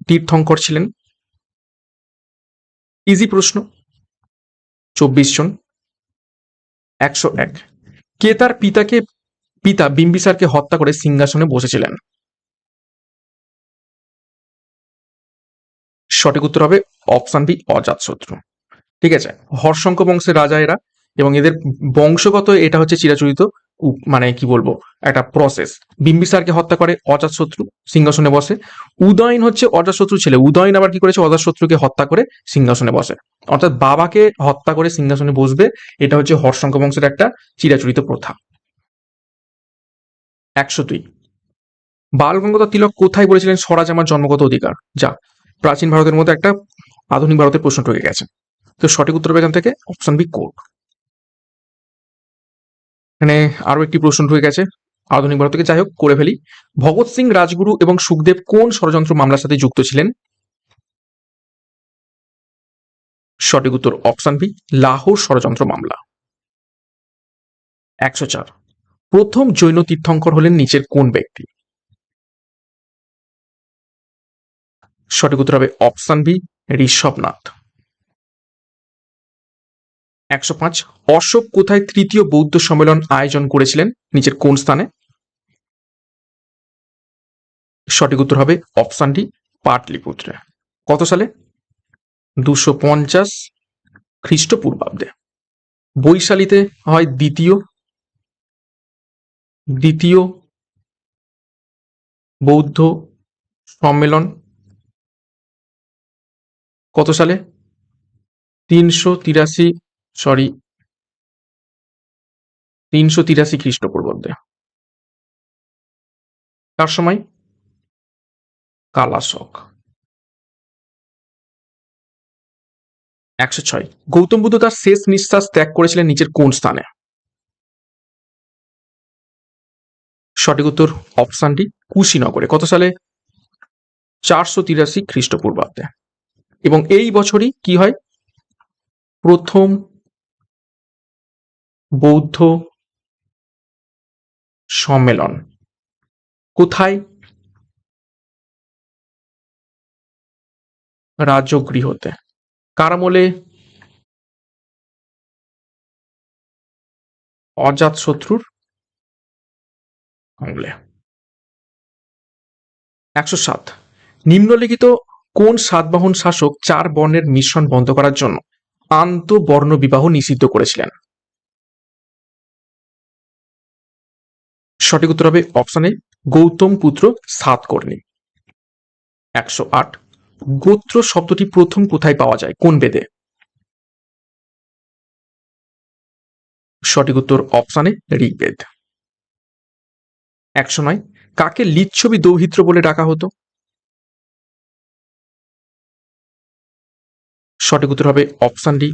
তীর্থঙ্কর ছিলেন? ইজি প্রশ্ন। 24 জন। 101। কে তার পিতা বিম্বিসারকে হত্যা করে সিংহাসনে বসেছিলেন? সঠিক উত্তর হবে অপশন বি অজাতশত্রু। ঠিক আছে। হর্ষঙ্ক বংশের রাজা এরা, এবং এদের বংশগত এটা হচ্ছে চিরাচরিত মানে কি বলবো একটা প্রসেস। বিম্বিসারকে হত্যা করে অজাতশত্রু, সিংহাসনে বসে। উদয়ন হচ্ছে অজাতশত্রু ছেলে, উদয়ন আবার কি করেছে, অজাতশত্রুকে হত্যা করে সিংহাসনে বসে। অর্থাৎ বাবাকে হত্যা করে সিংহাসনে বসবে, এটা হচ্ছে হর্ষঙ্ক বংশের একটা চিরাচরিত প্রথা। 102। বাল গঙ্গাধর তিলক কোথায় বলেছিলেন স্বরাজ আমার জন্মগত অধিকার? যা প্রাচীন ভারতের মধ্যে একটা আধুনিক ভারতের প্রশ্ন ঢুকে গেছে। তো সঠিক উত্তর হবে এখান থেকে অপশন বি কোর্ট। এখানে আরো একটি প্রশ্ন ঢুকে গেছে আধুনিক ভারত থেকে, যাই হোক করে ফেলি। ভগৎ সিং, রাজগুরু এবং সুখদেব কোন ষড়যন্ত্র মামলার সাথে যুক্ত ছিলেন? সঠিক উত্তর অপশন বি লাহোর ষড়যন্ত্র মামলা। 104। প্রথম জৈন তীর্থঙ্কর হলেন নিচের কোন ব্যক্তি? সঠিক উত্তর হবে অপশন বি ঋষভনাথ। 105। অশোক কোথায় তৃতীয় বৌদ্ধ সম্মেলন আয়োজন করেছিলেন নিচের কোন স্থানে? সঠিক উত্তর হবে অপশন ডি পাটলিপুত্রে। কত সালে? 250 খ্রিস্টপূর্বাব্দে। বৈশালীতে হয় দ্বিতীয় বৌদ্ধ সম্মেলন। কত সালে? 383, সরি 383 খ্রিস্টপূর্বাব্দে। তার সময় কালাশক। 106। গৌতম বুদ্ধ তার শেষ নিঃশ্বাস ত্যাগ করেছিলেন নিচের কোন স্থানে? সঠিক উত্তর অপশন ডি কুশীনগরে। কত সালে? 483 খ্রিস্টপূর্বাব্দে। এবং এই বছরই কি হয়, প্রথম বৌদ্ধ সম্মেলন কোথায়? রাজগৃহতে। কার আমলে? অজাতশত্রুর আমলে। 107। নিম্নলিখিত কোন সাতবাহন শাসক 4 বর্ণের মিশ্রণ বন্ধ করার জন্য আন্তঃবর্ণ বিবাহ নিষিদ্ধ করেছিলেন? সঠিক উত্তর হবে অপশন এ গৌতম পুত্র সাতকর্ণী। 108। গোত্র শব্দটি প্রথম কোথায় পাওয়া যায়, কোন বেদে? সঠিক উত্তর অপশন এ ঋগ্বেদ। 109। কাকে লিচ্ছবি দৌহিত্র বলে ডাকা হতো? সঠিক উত্তর হবে অপশন ডি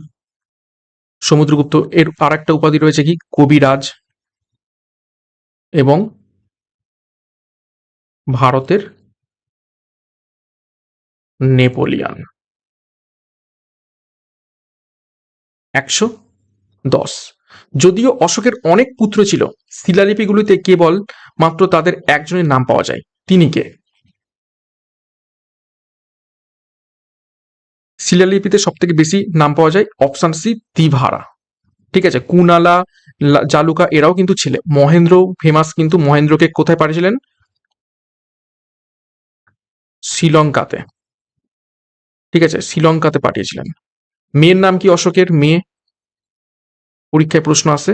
সমুদ্রগুপ্ত। এর আর একটা উপাধি রয়েছে কি কবিরাজ এবং ভারতের নেপোলিয়ান। 110। যদিও অশোকের অনেক পুত্র ছিল, শিলালিপিগুলিতে কেবল মাত্র তাদের একজনের নাম পাওয়া যায়, তিনি কে? শিলালিপিতে সব থেকে বেশি নাম পাওয়া যায় অপশন সি তিভারা। ঠিক আছে, কুনালা, জালুকা এরাও কিন্তু ছিল। মহেন্দ্র ফেমাস, কিন্তু মহেন্দ্রকে কোথায় পাঠিয়েছিলেন? শ্রীলঙ্কাতে। ঠিক আছে, শ্রীলঙ্কাতে পাঠিয়েছিলেন। মেয়ের নাম কি অশোকের? মেয়ে পরীক্ষায় প্রশ্ন আসে।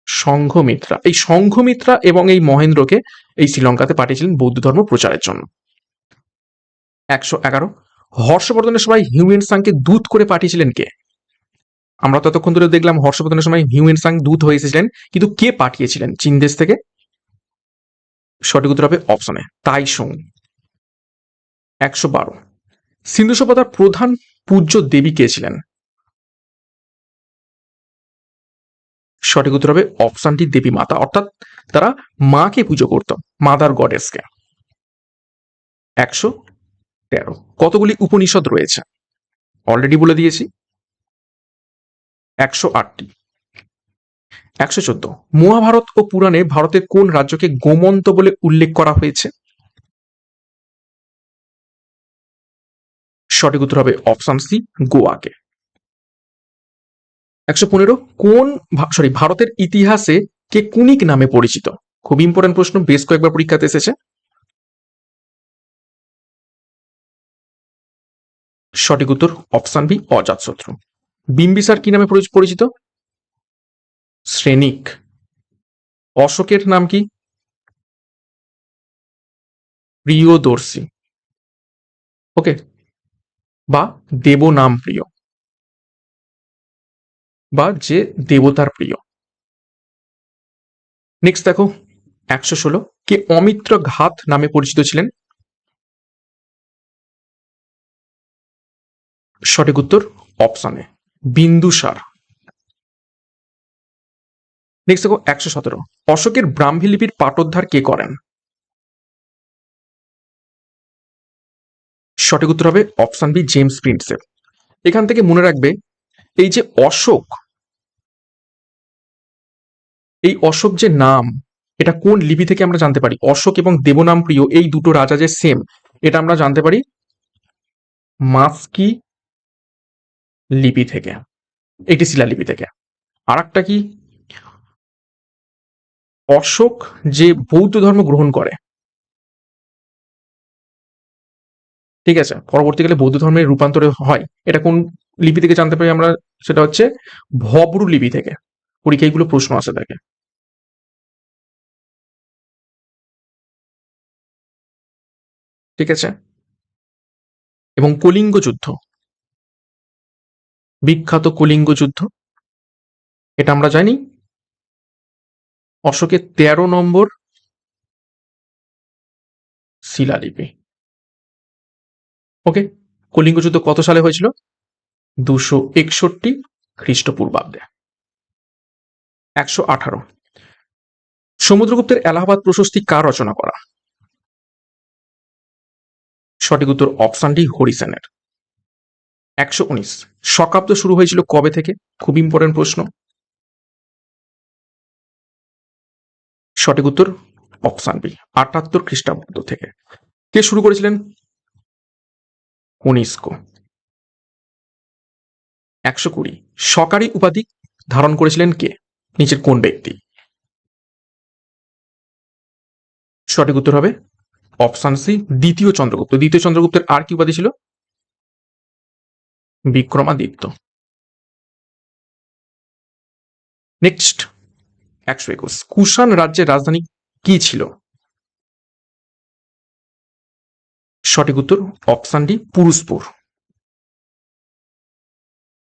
সংঘমিত্রা। এই সংঘমিত্রা এবং এই মহেন্দ্রকে এই শ্রীলঙ্কাতে পাঠিয়েছিলেন বৌদ্ধ ধর্ম প্রচারের জন্য। 111। হর্ষবর্ধনের সময় হিউয়েন সাংকে দূত করে পাঠিয়েছিলেন কে? আমরা ততক্ষণ ধরে দেখলাম হর্ষবর্ধনের সময় হিউয়েন সাং দূত হয়ে এসেছিলেন, কিন্তু কে পাঠিয়েছিলেন চীন দেশ থেকে? সঠিক উত্তর হবে অপশনে তাইসুং। 112। সিন্ধু সভ্যতার প্রধান পূজ্য দেবী কে ছিলেন? সঠিক উত্তর হবে অপশনটি দেবী মাতা, অর্থাৎ তারা মাকে পুজো করত, মাদার গডেসকে। 113। কতগুলি উপনিষদ রয়েছে? অলরেডি বলে দিয়েছি, 108টি। 114। মহাভারত ও পুরাণে ভারতের কোন রাজ্যকে গোমন্ত বলে উল্লেখ করা হয়েছে? সঠিক উত্তর হবে অপশন সি গোয়াকে। 115। ভারতের ইতিহাসে কে কুনিক নামে পরিচিত? খুব ইম্পর্টেন্ট প্রশ্ন, বেশ কয়েকবার পরীক্ষাতে এসেছে। সঠিক উত্তর অপশন বি অজাতশত্রু। বিম্বিসার কি নামে পরিচিত? শ্রেণিক। অশোকের নাম কি? প্রিয়দর্শী। ওকে, বা দেব নাম প্রিয়, বা যে দেবতার প্রিয়। নেক্সট দেখো 116। কে অমিত্র ঘাত নামে পরিচিত ছিলেন? সঠিক উত্তর অপশনে বিন্দুসার। নেক্সট দেখো 117। অশোকের ব্রাহ্মী লিপির পাঠোদ্ধার কে করেন? সঠিক উত্তর হবে অপশন বি জেমস প্রিন্সেপ। এখান থেকে মনে রাখবে, এই যে অশোক, এই অশোক যে নাম, এটা কোন লিপি থেকে আমরা জানতে পারি? অশোক এবং দেবনাম প্রিয় এই দুটো রাজা যে সেম, এটা আমরা জানতে পারি মাস্কি লিপি থেকে, এটি শিলালিপি থেকে। আর একটা কি, অশোক যে বৌদ্ধ ধর্ম গ্রহণ করে, ঠিক আছে, পরবর্তীকালে বৌদ্ধ ধর্মের রূপান্তরে হয়, এটা কোন লিপি থেকে জানতে পারি আমরা? সেটা হচ্ছে ভবরু লিপি থেকে। পরীক্ষাগুলো প্রশ্ন আসে থাকে। ঠিক আছে, এবং কলিঙ্গ যুদ্ধ, বিখ্যাত কলিঙ্গ যুদ্ধ, এটা আমরা জানি অশোকের 13 নম্বর শিলালিপি। ওকে, কলিঙ্গ যুদ্ধ কত সালে হয়েছিল? 261 খ্রিস্টপূর্বাব্দে। 118। সমুদ্রগুপ্তের এলাহাবাদ প্রশস্তি কার রচনা করা? সঠিক উত্তর অপশন ডি হরিসেনের। 119। শকাব্দ শুরু হয়েছিল কবে থেকে? খুব ইম্পর্টেন্ট প্রশ্ন। সঠিক উত্তর অপশন বি 78 খ্রিস্টাব্দ থেকে। কে শুরু করেছিলেন? কনিষ্ক। 120। সকারি উপাধি ধারণ করেছিলেন কে? নিচের কোন ব্যক্তি? সঠিক উত্তর হবে অপশন সি দ্বিতীয় চন্দ্রগুপ্ত। দ্বিতীয় চন্দ্রগুপ্তের আর কি উপাধি ছিল? বিক্রমাদিত্য। নেক্সট 121। কুষাণ রাজ্যের রাজধানী কি ছিল? সঠিক উত্তর option D Purushpur.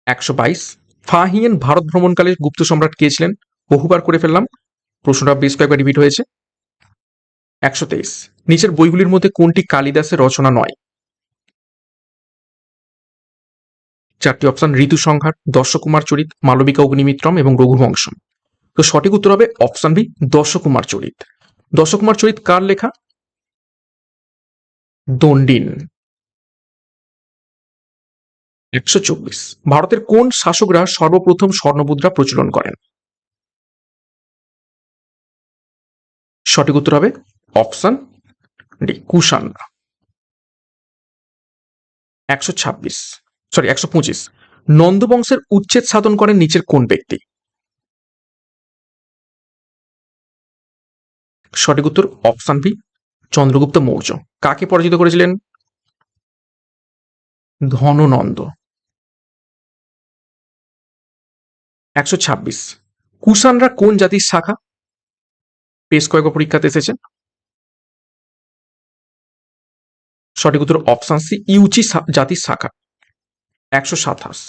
122। Fahien Bharat ভ্রমণকালে গুপ্ত সম্রাট কে ছিলেন? বহুবার করে ফেললাম, প্রশ্নটা বেশ কয়েকবার রিপিট হয়েছে। 123। নিচের বইগুলির মধ্যে কোনটি কালিদাসের রচনা নয়? চারটি অপশন: ঋতু সংহার, দর্শকুমার চরিত, মালবিকা অগ্নিমিত্রম এবং রঘুবংশম। তো সঠিক উত্তর হবে অপশন বি, দর্শকুমার চরিত। দর্শকুমার চরিত কার লেখা? দণ্ডিন। 124, ভারতের কোন শাসকরা সর্বপ্রথম স্বর্ণমুদ্রা প্রচলন করেন? সঠিক উত্তর হবে অপশন ডি, কুষাণরা। 126, 125, নন্দ বংশের উচ্ছেদ সাধন করেন নিচের কোন ব্যক্তি? সঠিক উত্তর অপশন বি, চন্দ্রগুপ্ত মৌর্য। কাকে পরাজিত করেছিলেন? ধননন্দ। 126, কুষাণরা কোন জাতির শাখা? বেশ কয়েকবার পরীক্ষাতে এসেছে। সঠিক উত্তর অপশন সি, ইউচি জাতির শাখা। 127,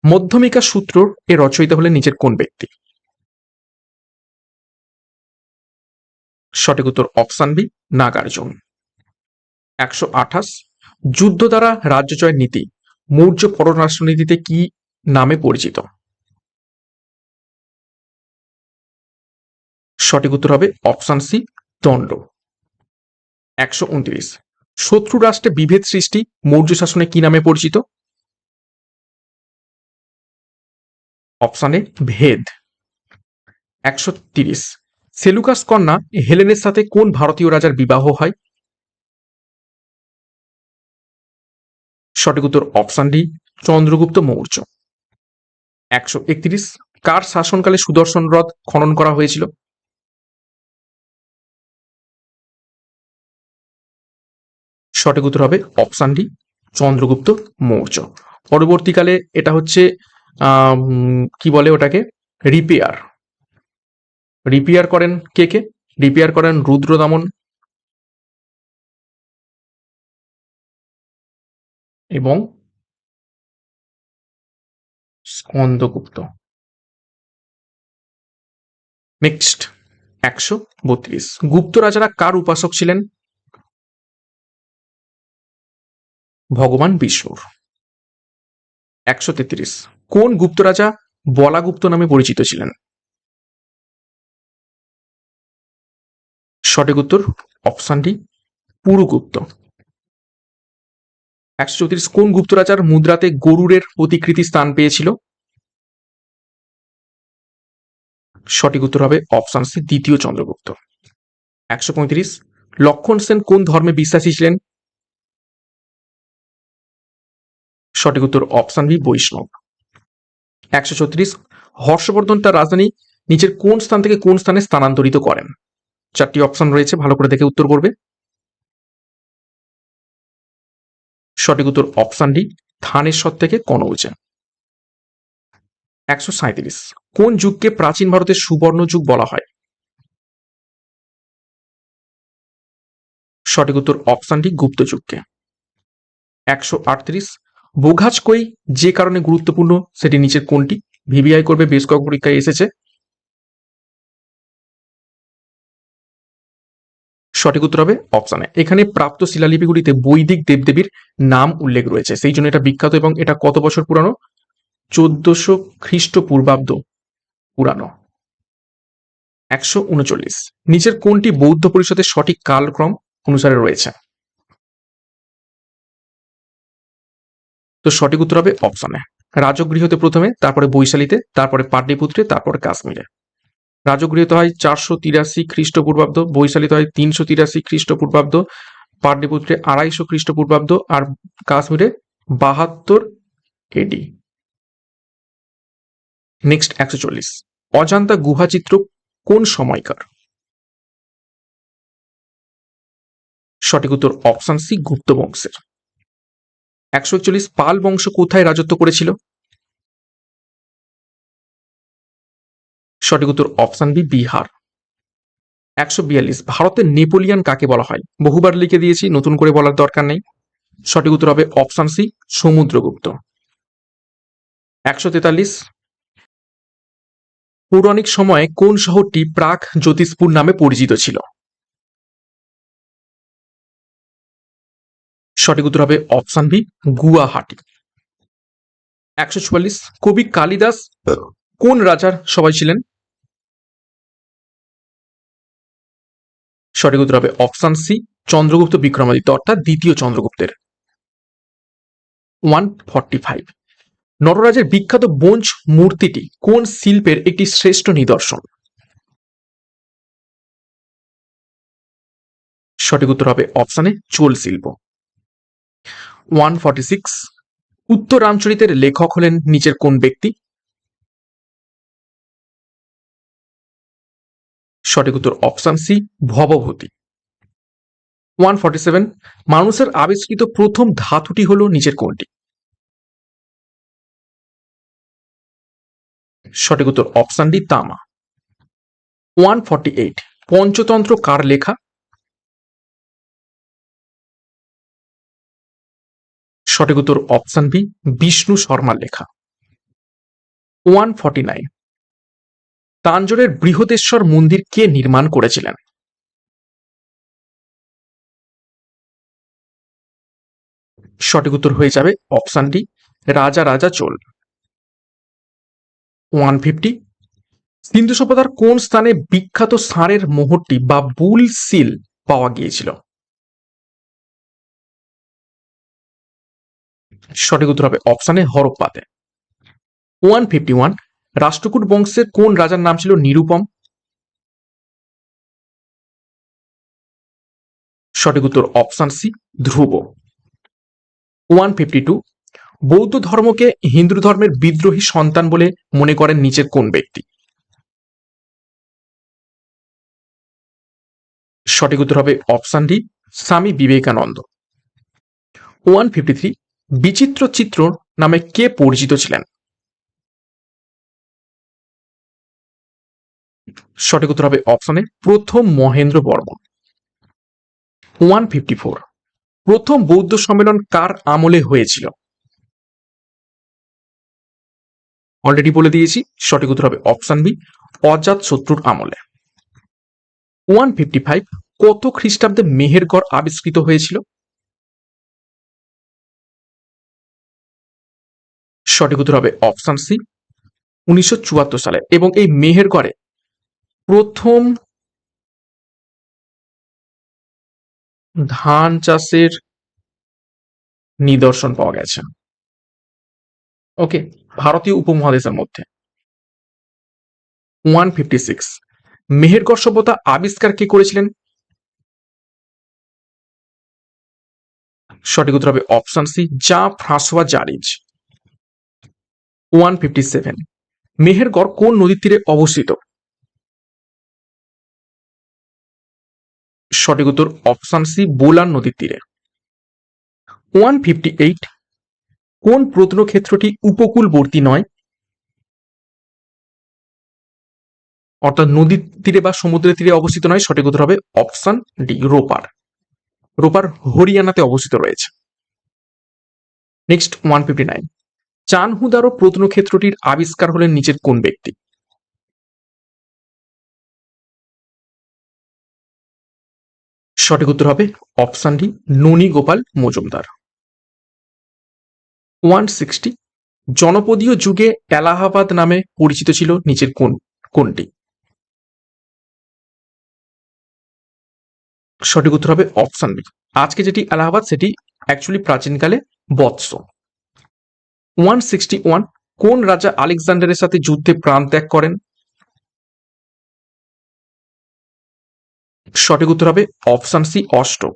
মধ্যমিকা সূত্র এর রচয়িতা হলেন নিচের কোন ব্যক্তি? সঠিক উত্তর অপশন বি, নাগার্জুন। 128, যুদ্ধ দ্বারা রাজ্য জয়ের নীতি মৌর্য পররাষ্ট্রনীতিতে কি নামে পরিচিত? সঠিক উত্তর হবে অপশন সি, দণ্ড। 129, শত্রু রাষ্ট্রে বিভেদ সৃষ্টি মৌর্য শাসনে কি নামে পরিচিত? অপশন এ, ভেদ। 130, সেলুকাস কন্যা হেলেনের সাথে কোন ভারতীয় রাজার বিবাহ হয়? সঠিক উত্তর অপশন ডি, চন্দ্রগুপ্ত মৌর্য। 131, কার শাসনকালে সুদর্শন হ্রদ খনন করা হয়েছিল? সঠিক উত্তর হবে অপশন ডি, চন্দ্রগুপ্ত মৌর্য। পরবর্তীকালে এটা হচ্ছে কি বলে ওটাকে, রিপেয়ার। রিপেয়ার করেন কে কে? রিপেয়ার করেন রুদ্রদমন এবং স্কন্দগুপ্ত। নেক্সট 132, গুপ্ত রাজারা কার উপাসক ছিলেন? ভগবান বিষ্ণুর। 133, কোন গুপ্ত রাজা বলাগুপ্ত নামে পরিচিত ছিলেন? সঠিক উত্তর অপশন ডি, পুরুগুপ্ত। 134, কোন গুপ্ত রাজার মুদ্রাতে গরুরের প্রতিকৃতি স্থান পেয়েছিল? সঠিক উত্তর হবে অপশন সি, দ্বিতীয় চন্দ্রগুপ্ত। 135, লক্ষণ সেন কোন ধর্মে বিশ্বাসী ছিলেন? সঠিক উত্তর অপশন বি, বৈষ্ণব। 136, হর্ষবর্ধন তার রাজধানী নিচের কোন স্থান থেকে কোন স্থানে স্থানান্তরিত করেন? চারটি অপশন রয়েছে, ভালো করে দেখে উত্তর করবে। সঠিক উত্তর অপশন ডি, থানেশ্বর থেকে কনৌজে। 137, কোন যুগকে প্রাচীন ভারতের সুবর্ণ যুগ বলা হয়? সঠিক উত্তর অপশন ডি, গুপ্ত যুগকে। 138, বোঘাজকই যে কারণে গুরুত্বপূর্ণ সেটি নিচের কোনটি? ভিভিআই করবে, বেশ কয়েক পরীক্ষায় এসেছে। সঠিক উত্তর হবে অপশন এ। এখানে প্রাপ্ত শিলালিপিগুলিতে বৈদিক দেবদেবীর নাম উল্লেখ রয়েছে, সেই জন্য এটা বিখ্যাত। এবং এটা কত বছর পুরানো? 1400 খ্রিস্টপূর্বাব্দ পুরানো। 139, নিচের কোনটি বৌদ্ধ পরিষদের সঠিক কালক্রম অনুসারে রয়েছে? তো সঠিক উত্তর হবে অপশন এ, রাজগৃহতে প্রথমে, তারপরে বৈশালীতে, তারপরে পাটলিপুত্রে, তারপরে কাশ্মীরে। রাজগৃহীত হয় 483 খ্রিস্টপূর্বাব্দ, বৈশালীতে হয় 383 খ্রিস্টপূর্বাব্দ, পাটলিপুত্রে 250 খ্রিস্টপূর্বাব্দ, আর কাশ্মীরে 72 এডি। নেক্সট 140, অজান্তা গুহাচিত্র কোন সময়কার? সঠিক উত্তর অপশন সি, গুপ্ত বংশের। 141, পাল বংশ কোথায় রাজত্ব করেছিল? সঠিক উত্তর অপশন বি, বিহার। 142, ভারতের নেপোলিয়ান কাকে বলা হয়? বহুবার লিখে দিয়েছি, নতুন করে বলার দরকার নেই। সঠিক উত্তর হবে অপশন সি, সমুদ্রগুপ্ত। 143, পৌরাণিক সময়ে কোন শহরটি প্রাক জ্যোতিষপুর নামে পরিচিত ছিল? সঠিক উত্তর হবে অপশন বি, গুয়াহাটি। 144 কবি কালিদাস কোন রাজার সভায় ছিলেন? সঠিক উত্তর হবে অপশন সি, চন্দ্রগুপ্ত বিক্রমাদিত্য, অর্থাৎ দ্বিতীয় চন্দ্রগুপ্তের। 145 নটরাজের বিখ্যাত ব্রোঞ্জ মূর্তিটি কোন শিল্পের একটি শ্রেষ্ঠ নিদর্শন? সঠিক উত্তর হবে অপশনে চোল শিল্প। 146 উত্তর রামচরিতের লেখক হলেন নিচের কোন ব্যক্তি? সঠিক উত্তর অপশন সি, ভবভূতি। 147 মানুষের আবিষ্কৃত প্রথম ধাতুটি হলো নিচের কোনটি? সঠিক উত্তর অপশন ডি, তামা। 148 পঞ্চতন্ত্র কার লেখা? সঠিক উত্তর অপশন বি, বিষ্ণু শর্মার লেখা। 149 তাঞ্জোরের বৃহদেশ্বর মন্দির কে নির্মাণ করেছিলেন? সঠিক উত্তর হয়ে যাবে অপশন ডি, রাজা রাজা চোল। 150 সিন্ধু সভ্যতার কোন স্থানে বিখ্যাত ষাঁড়ের মোহরটি বা বুল সিল পাওয়া গিয়েছিল? সঠিক উত্তর হবে অপশনে হরপ্পাতে। 151 রাষ্ট্রকূট বংশের কোন রাজার নাম ছিল নিরুপম? সঠিক উত্তর অপশন সি, ধ্রুব। 152 বৌদ্ধ ধর্মকে হিন্দু ধর্মের বিদ্রোহী সন্তান বলে মনে করেন নিচের কোন ব্যক্তি? সঠিক উত্তর হবে অপশন ডি, স্বামী বিবেকানন্দ। 153 বিচিত্র চিত্র নামে কে পরিচিত ছিলেন? সঠিক উত্তর হবে অপশনে প্রথম মহেন্দ্র বর্মন। 154 প্রথম বৌদ্ধ সম্মেলন কার আমলে হয়েছিল? অলরেডি বলে দিয়েছি, সঠিক উত্তর হবে অপশন বি, অজাত শত্রুর আমলে। 155 কত খ্রিস্টাব্দে মেহেরগড় আবিষ্কৃত হয়েছিল? সঠিক উত্তর হবে অপশন সি, 1974 সালে। এবং এই মেহেরগড়ে প্রথম ধান চাষের নিদর্শন পাওয়া গেছে। ওকে, ভারতীয় উপমহাদেশের মধ্যে। 156 মেহেরগড় সভ্যতা আবিষ্কার কে করেছিলেন? সঠিক উত্তর হবে অপশন সি, জা ফ্রাঁসোয়া জারিজ। 157 মেহেরগড় কোন নদীর তীরে অবস্থিত? সঠিক উত্তর অপশন সি, বোলান নদীর তীরে। 158 কোন প্রত্নক্ষেত্রটি উপকূলবর্তী নয়, অর্থাৎ নদীর তীরে বা সমুদ্রের তীরে অবস্থিত নয়? সঠিক উত্তর হবে অপশন ডি, রোপার। রোপার হরিয়ানাতে অবস্থিত রয়েছে। নেক্সট 159 চানহুদারো প্রত্নক্ষেত্রটির আবিষ্কার হলেন নিচের কোন ব্যক্তি? সঠিক উত্তর হবে অপশন ডি, ননী গোপাল মজুমদার। 160 জনপদীয় যুগে এলাহাবাদ নামে পরিচিত ছিল নিচের কোনটি? সঠিক উত্তর হবে অপশন বি, আজকে যেটি এলাহাবাদ সেটি অ্যাকচুয়ালি প্রাচীনকালে বৎস। 161 কোন রাজা আলেকজান্ডারের সাথে যুদ্ধে প্রাণ ত্যাগ করেন? সঠিক উত্তর হবে অপশন সি, অষ্টক।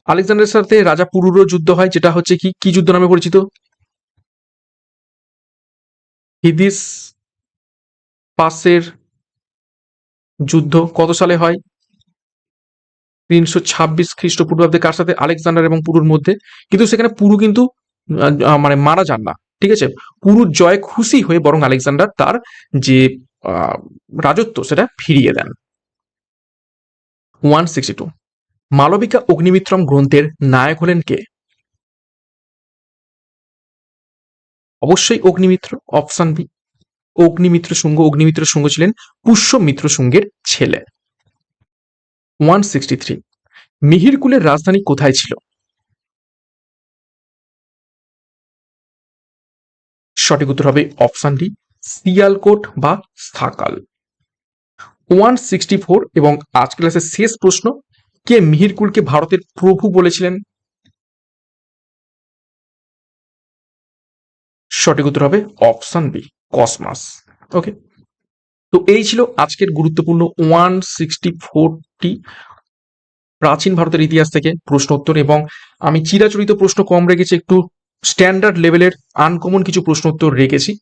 আলেকজান্ডারের সাথে রাজা পুরুরও যুদ্ধ হয়, যেটা হচ্ছে কি যুদ্ধ নামে পরিচিত? হিদিস পাসের যুদ্ধ। কত সালে হয়? 326 খ্রিস্টপূর্বাব্দে। কার সাথে? আলেকজান্ডার এবং পুরুর মধ্যে। কিন্তু সেখানে পুরু কিন্তু মানে মারা যান না, ঠিক আছে? পুরুর জয় খুশি হয়ে বরং আলেকজান্ডার তার যে রাজত্ব সেটা ফিরিয়ে দেন। 162 মালবিকা অগ্নিমিত্রম গ্রন্থের নায়ক হলেন কে? অবশ্যই অগ্নিমিত্র, অপশন বি, অগ্নিমিত্র শুঙ্গ। অগ্নিমিত্র শুঙ্গ ছিলেন পুষ্যমিত্র শুঙ্গের ছেলে। 163 মিহিরকুলের রাজধানী কোথায় ছিল? সঠিক উত্তর হবে অপশন ডি, সিয়ালকোট বা স্থাকাল। 164 এবং আজ ক্লাসের শেষ প্রশ্ন, কে মিহিরকুলকে ভারতের প্রভু বলেছিলেন? সঠিক উত্তর হবে অপশন বি, কসমাস। ওকে, তো এই ছিল আজকের গুরুত্বপূর্ণ 164টি প্রাচীন ভারতের ইতিহাস থেকে প্রশ্ন উত্তর, এবং আমি চিরাচরিত প্রশ্ন কম রেখেছি, একটু স্ট্যান্ডার্ড লেভেলের আনকমন কিছু প্রশ্ন উত্তর রেখেছি।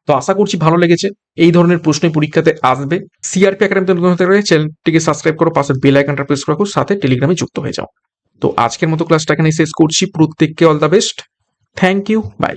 তো আশা করছি ভালো লেগেছে। এই ধরনের প্রশ্নই পরীক্ষাতে আসবে। সিআরপি একাডেমিতে নতুন হতে গেলে চ্যানেলটিকে সাবস্ক্রাইব করো, পাশের বেল আইকনটা প্রেস করো, সাথে টেলিগ্রামে যুক্ত হয়ে যাও। তো আজকের মতো ক্লাসটা এখানেই শেষ করছি। প্রত্যেককে all the best. Thank you, by.